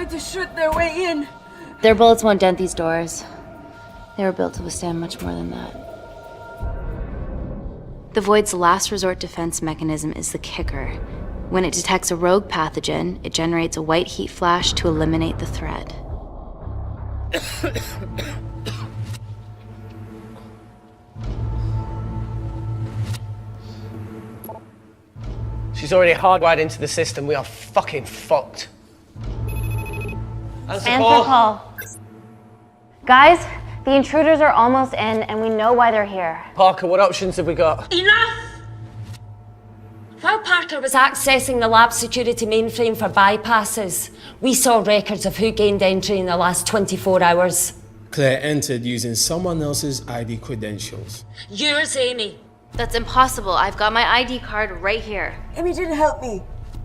trying to shoot their way in. Their bullets won't dent these doors. They were built to withstand much more than that. The Void's last resort defense mechanism is the kicker. When it detects a rogue pathogen, it generates a white heat flash to eliminate the threat. She's already hardwired into the system. We are fucking fucked. Answer call. Guys, the intruders are almost in, and we know why they're here. Parker, what options have we got? Enough! While Parker was accessing the lab security mainframe for bypasses, we saw records of who gained entry in the last 24 hours. Claire entered using someone else's ID credentials. Yours, Amy. That's impossible. I've got my ID card right here. Amy didn't help me.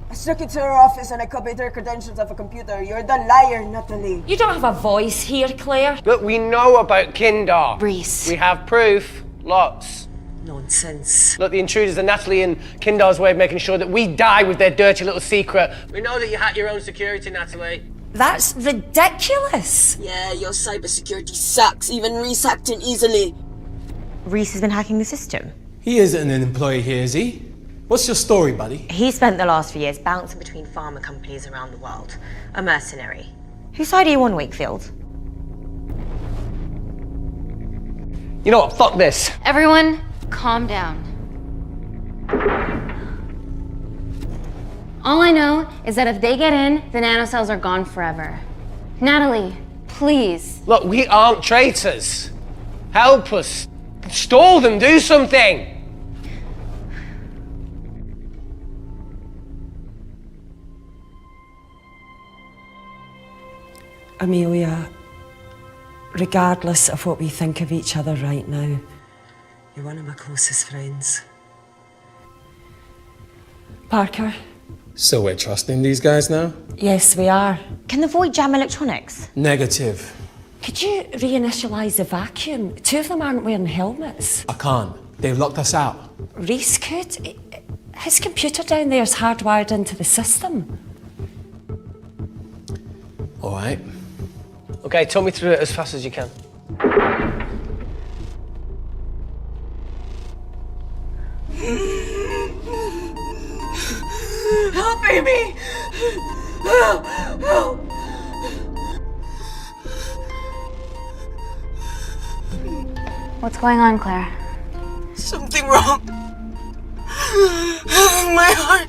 I stuck it to her office and I copied her credentials off a computer. You're the liar, Natalie. You don't have a voice here, Claire. Look, we know about Kindar. Reese. We have proof. Lots. Nonsense. Look, the intruders are Natalie and Kindar's way of making sure that we die with their dirty little secret. We know that you hack your own security, Natalie. That's ridiculous. Yeah, your cybersecurity sucks. Even Reese hacked in easily. Reese has been hacking the system. He isn't an employee here, is he? What's your story, buddy? He spent the last few years bouncing between pharma companies around the world. A mercenary. Whose side are you on, Wakefield? You know what? Fuck this. Everyone, calm down. All I know is that if they get in, the nanocells are gone forever. Natalie, please. Look, we aren't traitors. Help us. Stall them. Do something. Amelia, regardless of what we think of each other right now, you're one of my closest friends. Parker? So we're trusting these guys now? Yes, we are. Can the Void jam electronics? Negative. Could you reinitialize the vacuum? Two of them aren't wearing helmets. I can't. They've locked us out. Reese could. His computer down there is hardwired into the system. All right. Okay, talk me through it as fast as you can. Help, Amy! Help! Help! What's going on, Claire? Something wrong. My heart.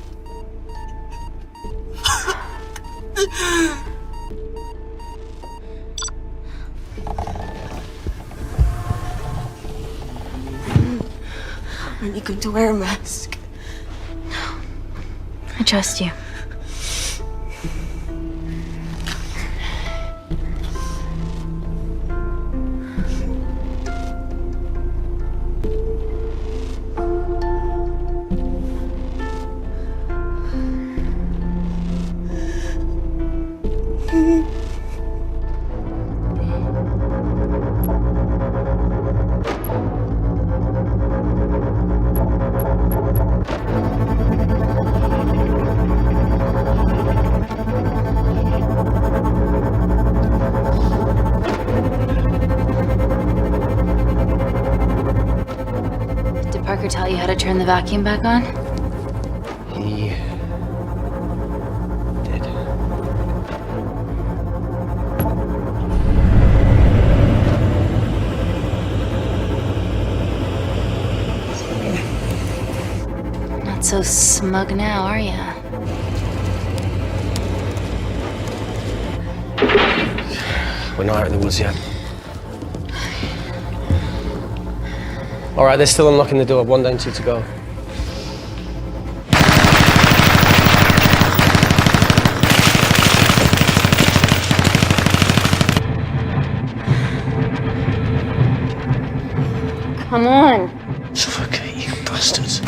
Aren't you going to wear a mask? No. I trust you. Tell you how to turn the vacuum back on? He did. Not so smug now, are ya? We're not out of the woods yet. All right, they're still unlocking the door. 1 down, 2 to go. Come on. Suffocate, you bastards.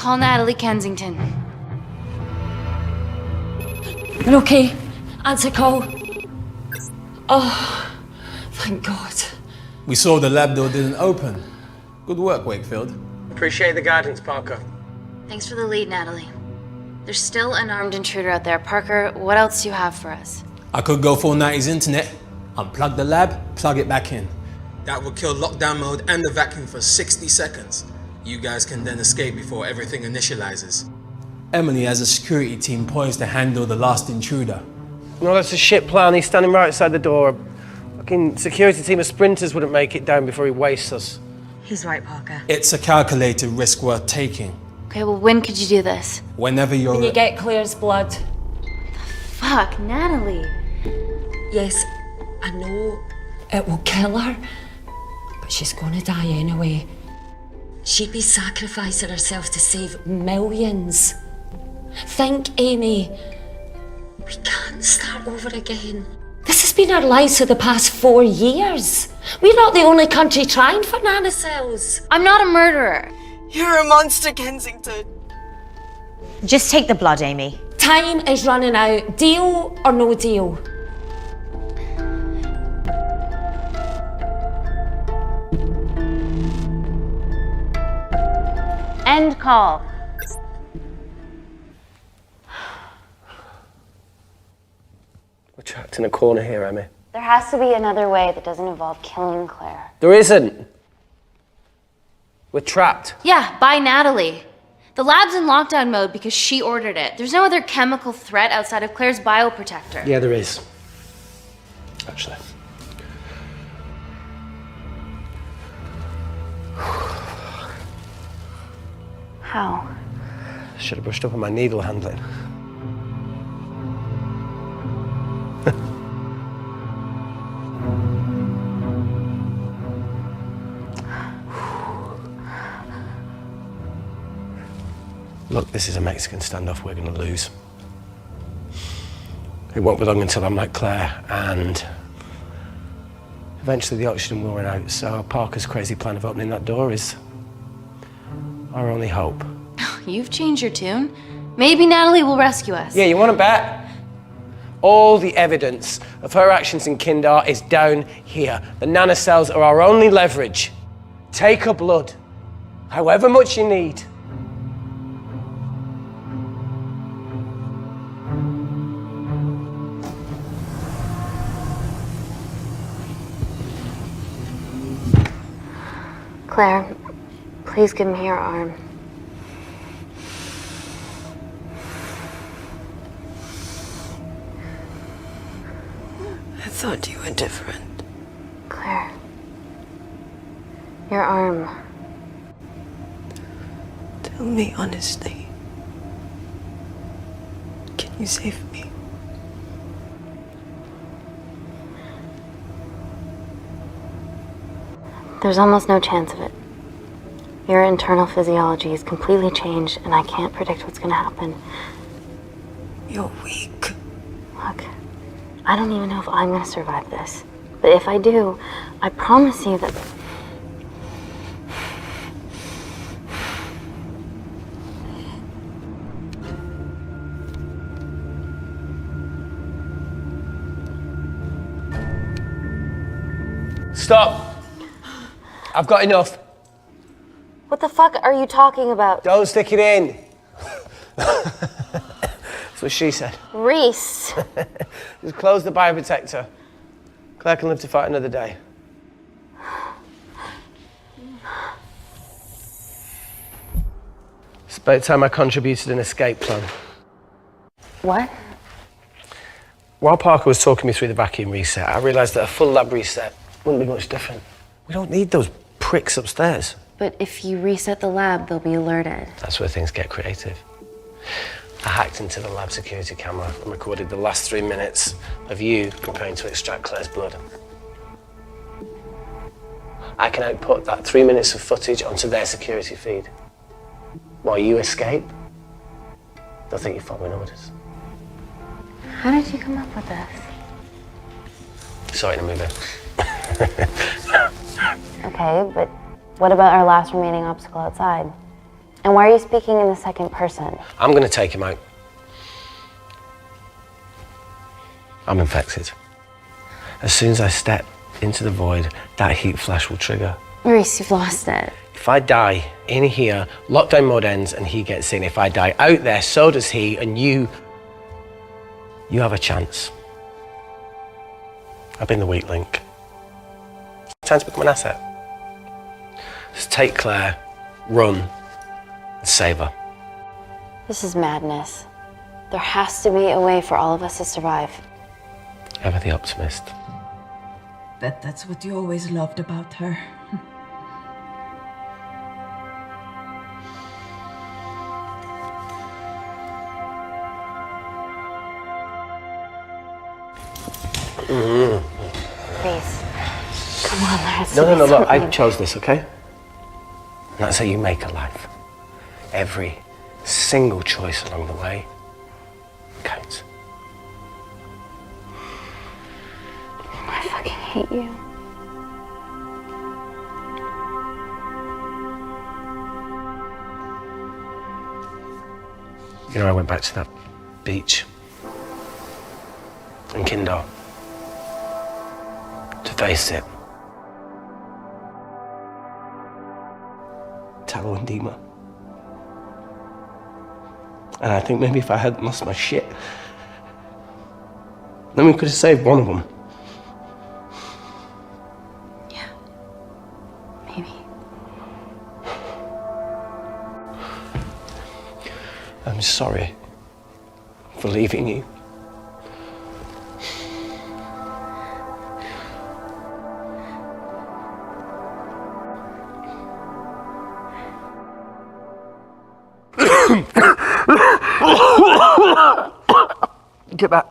Call Natalie Kensington. You're okay? Answer call. Oh, thank God. We saw the lab door didn't open. Good work, Wakefield. Appreciate the guidance, Parker. Thanks for the lead, Natalie. There's still an armed intruder out there. Parker, what else do you have for us? I could go full 90s internet, unplug the lab, plug it back in. That would kill lockdown mode and the vacuum for 60 seconds. You guys can then escape before everything initializes. Emily has a security team poised to handle the last intruder. No, that's a shit plan. He's standing right outside the door. Fucking security team of sprinters wouldn't make it down before he wastes us. He's right, Parker. It's a calculated risk worth taking. Okay, well, when could you do this? Whenever you're... When you get Claire's blood. Fuck, Natalie. Yes, I know it will kill her, but she's gonna die anyway. She'd be sacrificing herself to save millions. Think, Amy. We can't start over again. This has been our lives for the past 4 years. We're not the only country trying for nanocells. I'm not a murderer. You're a monster, Kensington. Just take the blood, Amy. Time is running out. Deal or no deal? End call. We're trapped in a corner here, Emmy. There has to be another way that doesn't involve killing Claire. There isn't. We're trapped. Yeah, by Natalie. The lab's in lockdown mode because she ordered it. There's no other chemical threat outside of Claire's bioprotector. Yeah, there is. Actually. How? Should have brushed up on my needle handling. Look, this is a Mexican standoff we're going to lose. It won't be long until I'm like Claire, and eventually the oxygen will run out, so Parker's crazy plan of opening that door is our only hope. You've changed your tune. Maybe Natalie will rescue us. Yeah, you want to bet? All the evidence of her actions in Kindar is down here. The nanocells are our only leverage. Take her blood, however much you need. Claire, please give me your arm. I thought you were different. Claire, your arm. Tell me honestly. Can you save me? There's almost no chance of it. Your internal physiology is completely changed, and I can't predict what's gonna happen. You're weak. Look, I don't even know if I'm gonna survive this. But if I do, I promise you that... Stop! I've got enough. What the fuck are you talking about? Don't stick it in. That's what she said. Reese. Just close the bioprotector. Claire can live to fight another day. It's about time I contributed an escape plan. What? While Parker was talking me through the vacuum reset, I realised that a full lab reset wouldn't be much different. We don't need those pricks upstairs. But if you reset the lab, they'll be alerted. That's where things get creative. I hacked into the lab security camera and recorded the last 3 minutes of you preparing to extract Claire's blood. I can output that 3 minutes of footage onto their security feed. While you escape, they'll think you're following orders. How did you come up with this? Saw it in a movie. Okay, but what about our last remaining obstacle outside? And why are you speaking in the second person? I'm going to take him out. I'm infected. As soon as I step into the void, that heat flash will trigger. Maurice, you've lost it. If I die in here, lockdown mode ends and he gets in. If I die out there, so does he, and you have a chance. I've been the weak link. Time to become an asset. Just take Claire, run, and save her. This is madness. There has to be a way for all of us to survive. Ever the optimist. Bet that's what you always loved about her. Please. Come on, there has to No, be look, I something. chose this, okay? And that's how you make a life. Every single choice along the way counts. I fucking hate you. You know, I went back to that beach in Kindar to face it. Tallow and Dima. And I think maybe if I hadn't lost my shit, then we could have saved one of them. Yeah. Maybe. I'm sorry for leaving you. Get back.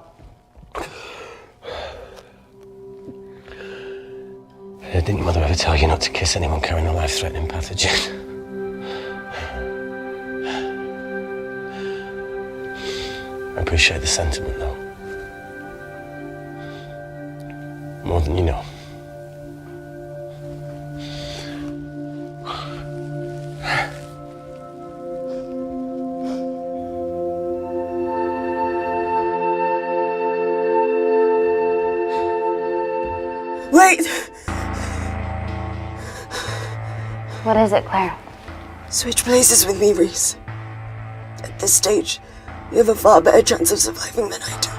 Didn't your mother ever tell you not to kiss anyone carrying a life-threatening pathogen? I appreciate the sentiment, though. More than you know. Wait! What is it, Claire? Switch places with me, Reese. At this stage, you have a far better chance of surviving than I do.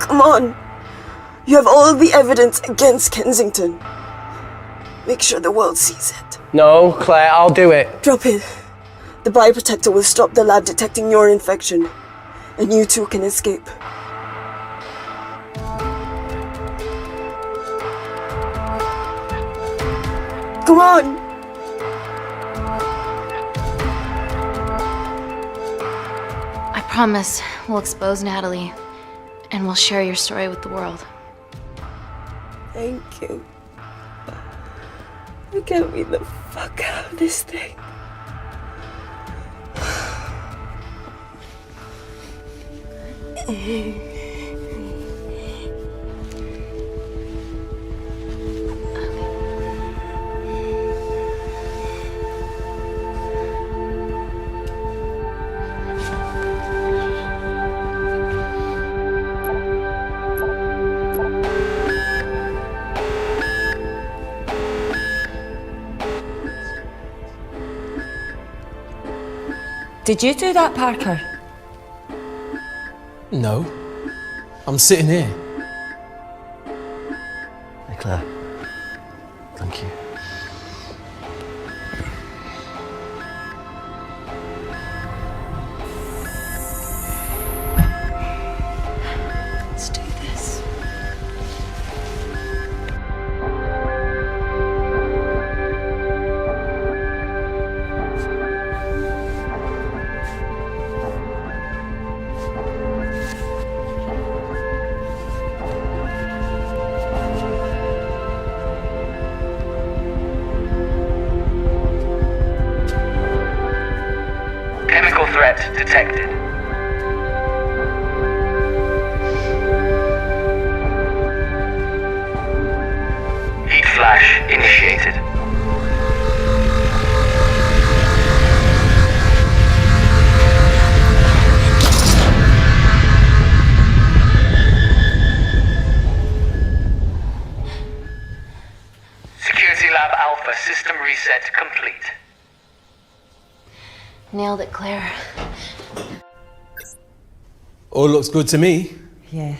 Come on. You have all the evidence against Kensington. Make sure the world sees it. No, Claire, I'll do it. Drop it. The bioprotector will stop the lab detecting your infection, and you two can escape. Come on! I promise we'll expose Natalie, and we'll share your story with the world. Thank you. Get me the fuck out of this thing. Did you do that, Parker? No. I'm sitting here. Hey, Claire. Thank you. Let's do this. Chemical threat detected. Heat flash initiated. set complete. Nailed it, Claire. All looks good to me. Yeah.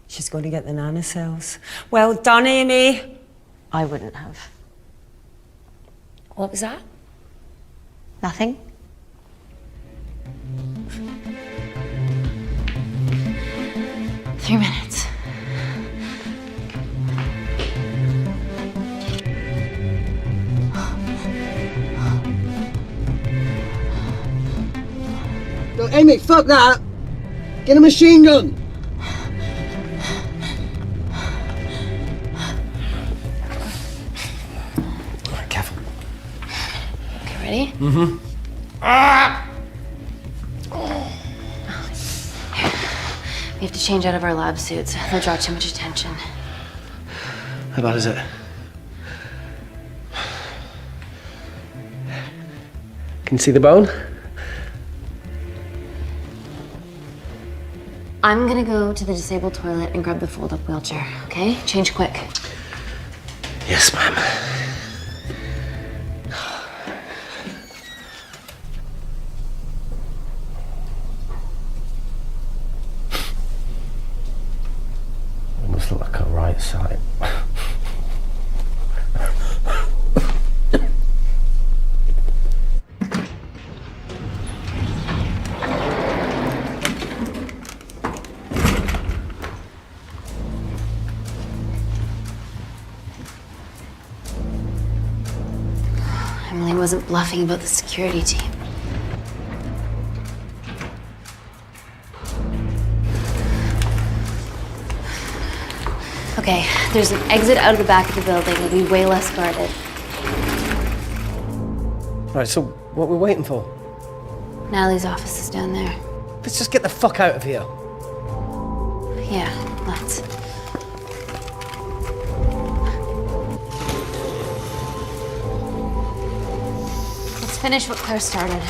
She's going to get the nanocells. Well done, Amy. I wouldn't have. What was that? Nothing? Three minutes. No, Amy, fuck that! Get a machine gun! Alright, careful. Okay, ready? Mm-hmm. Ah! We have to change out of our lab suits. They'll draw too much attention. How bad is it? Can you see the bone? I'm gonna go to the disabled toilet and grab the fold-up wheelchair, okay? Change quick. Yes, ma'am. It must look like a right side. Emily wasn't bluffing about the security team. Okay, there's an exit out of the back of the building. It'll be way less guarded. Right, so what are we waiting for? Natalie's office is down there. Let's just get the fuck out of here. Yeah, let's. Let's finish what Claire started.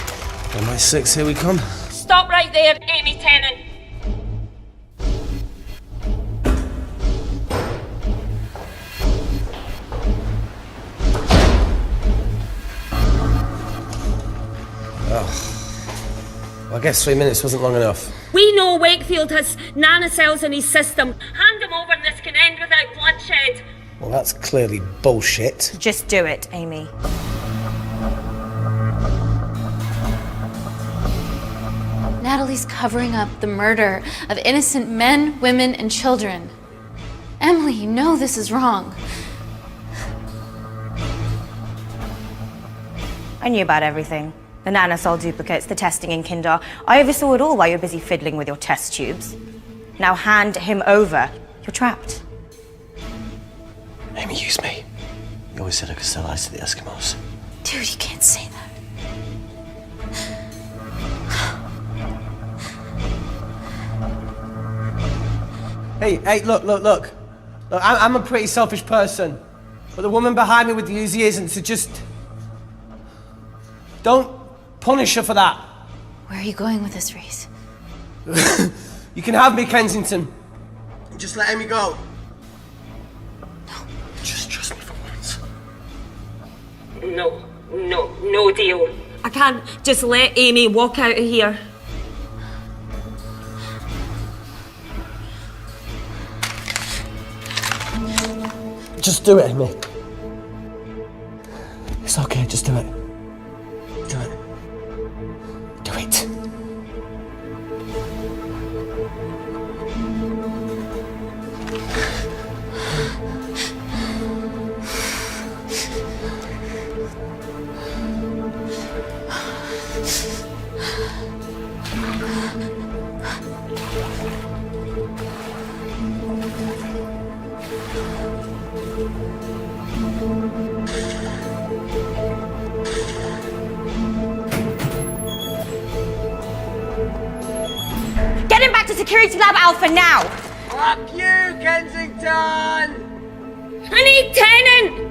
On my six, here we come. Stop right there, Amy Tennant. Oh. Well, I guess 3 minutes wasn't long enough. We know Wakefield has nanocells in his system. Hand him over and this can end without bloodshed. Well, that's clearly bullshit. Just do it, Amy. Natalie's covering up the murder of innocent men, women, and children. Emily, you know this is wrong. I knew about everything. The nanosol duplicates, the testing in Kinder. I oversaw it all while you're busy fiddling with your test tubes. Now hand him over. You're trapped. Amy, use me. You always said I could sell ice to the Eskimos. Dude, you can't say that. Hey, look. I'm a pretty selfish person. But the woman behind me with the Uzi isn't, so just... don't punish her for that. Where are you going with this, Reese? You can have me, Kensington. Just let Amy go. No. Just trust me for once. No deal. I can't just let Amy walk out of here. Just do it, Amy. It's okay, just do it. Do it. Do it. Get him back to Security Lab Alpha now! Fuck you, Kensington! I need Tennant!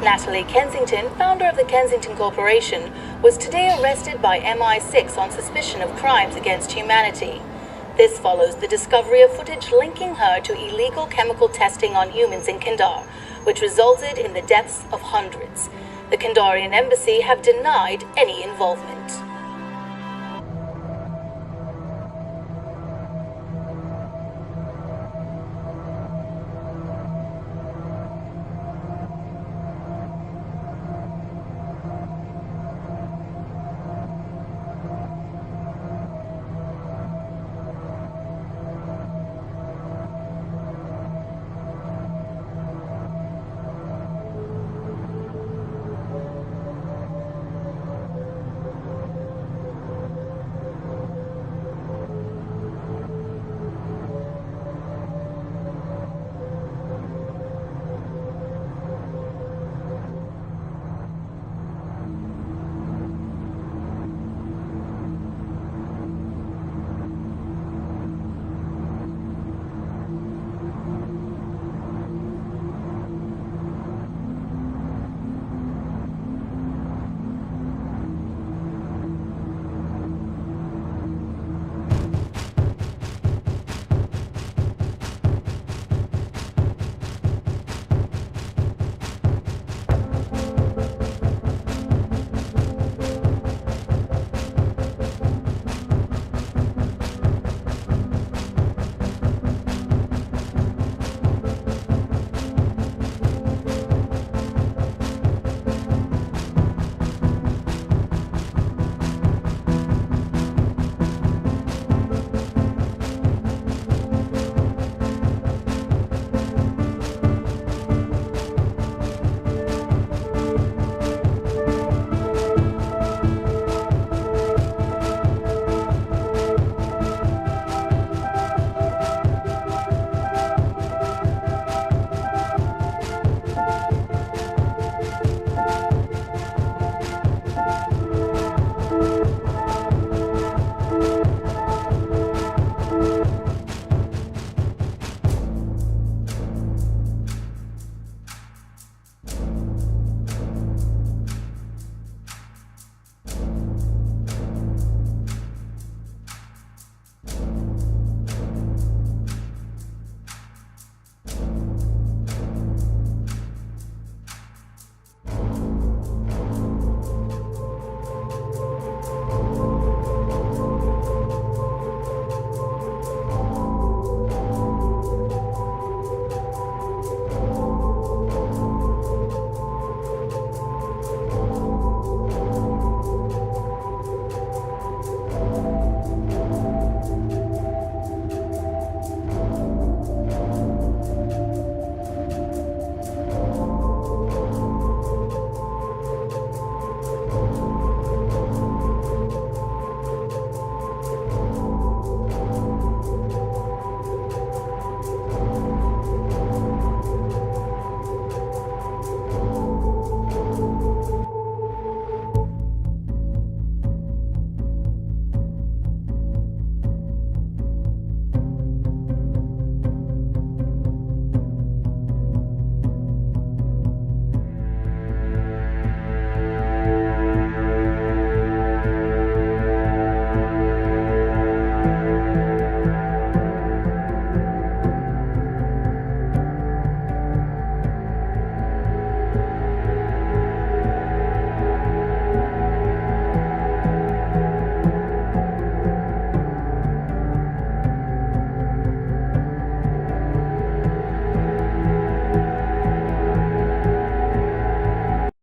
Natalie Kensington, founder of the Kensington Corporation, was today arrested by MI6 on suspicion of crimes against humanity. This follows the discovery of footage linking her to illegal chemical testing on humans in Kandar, which resulted in the deaths of hundreds. The Kandarian embassy have denied any involvement.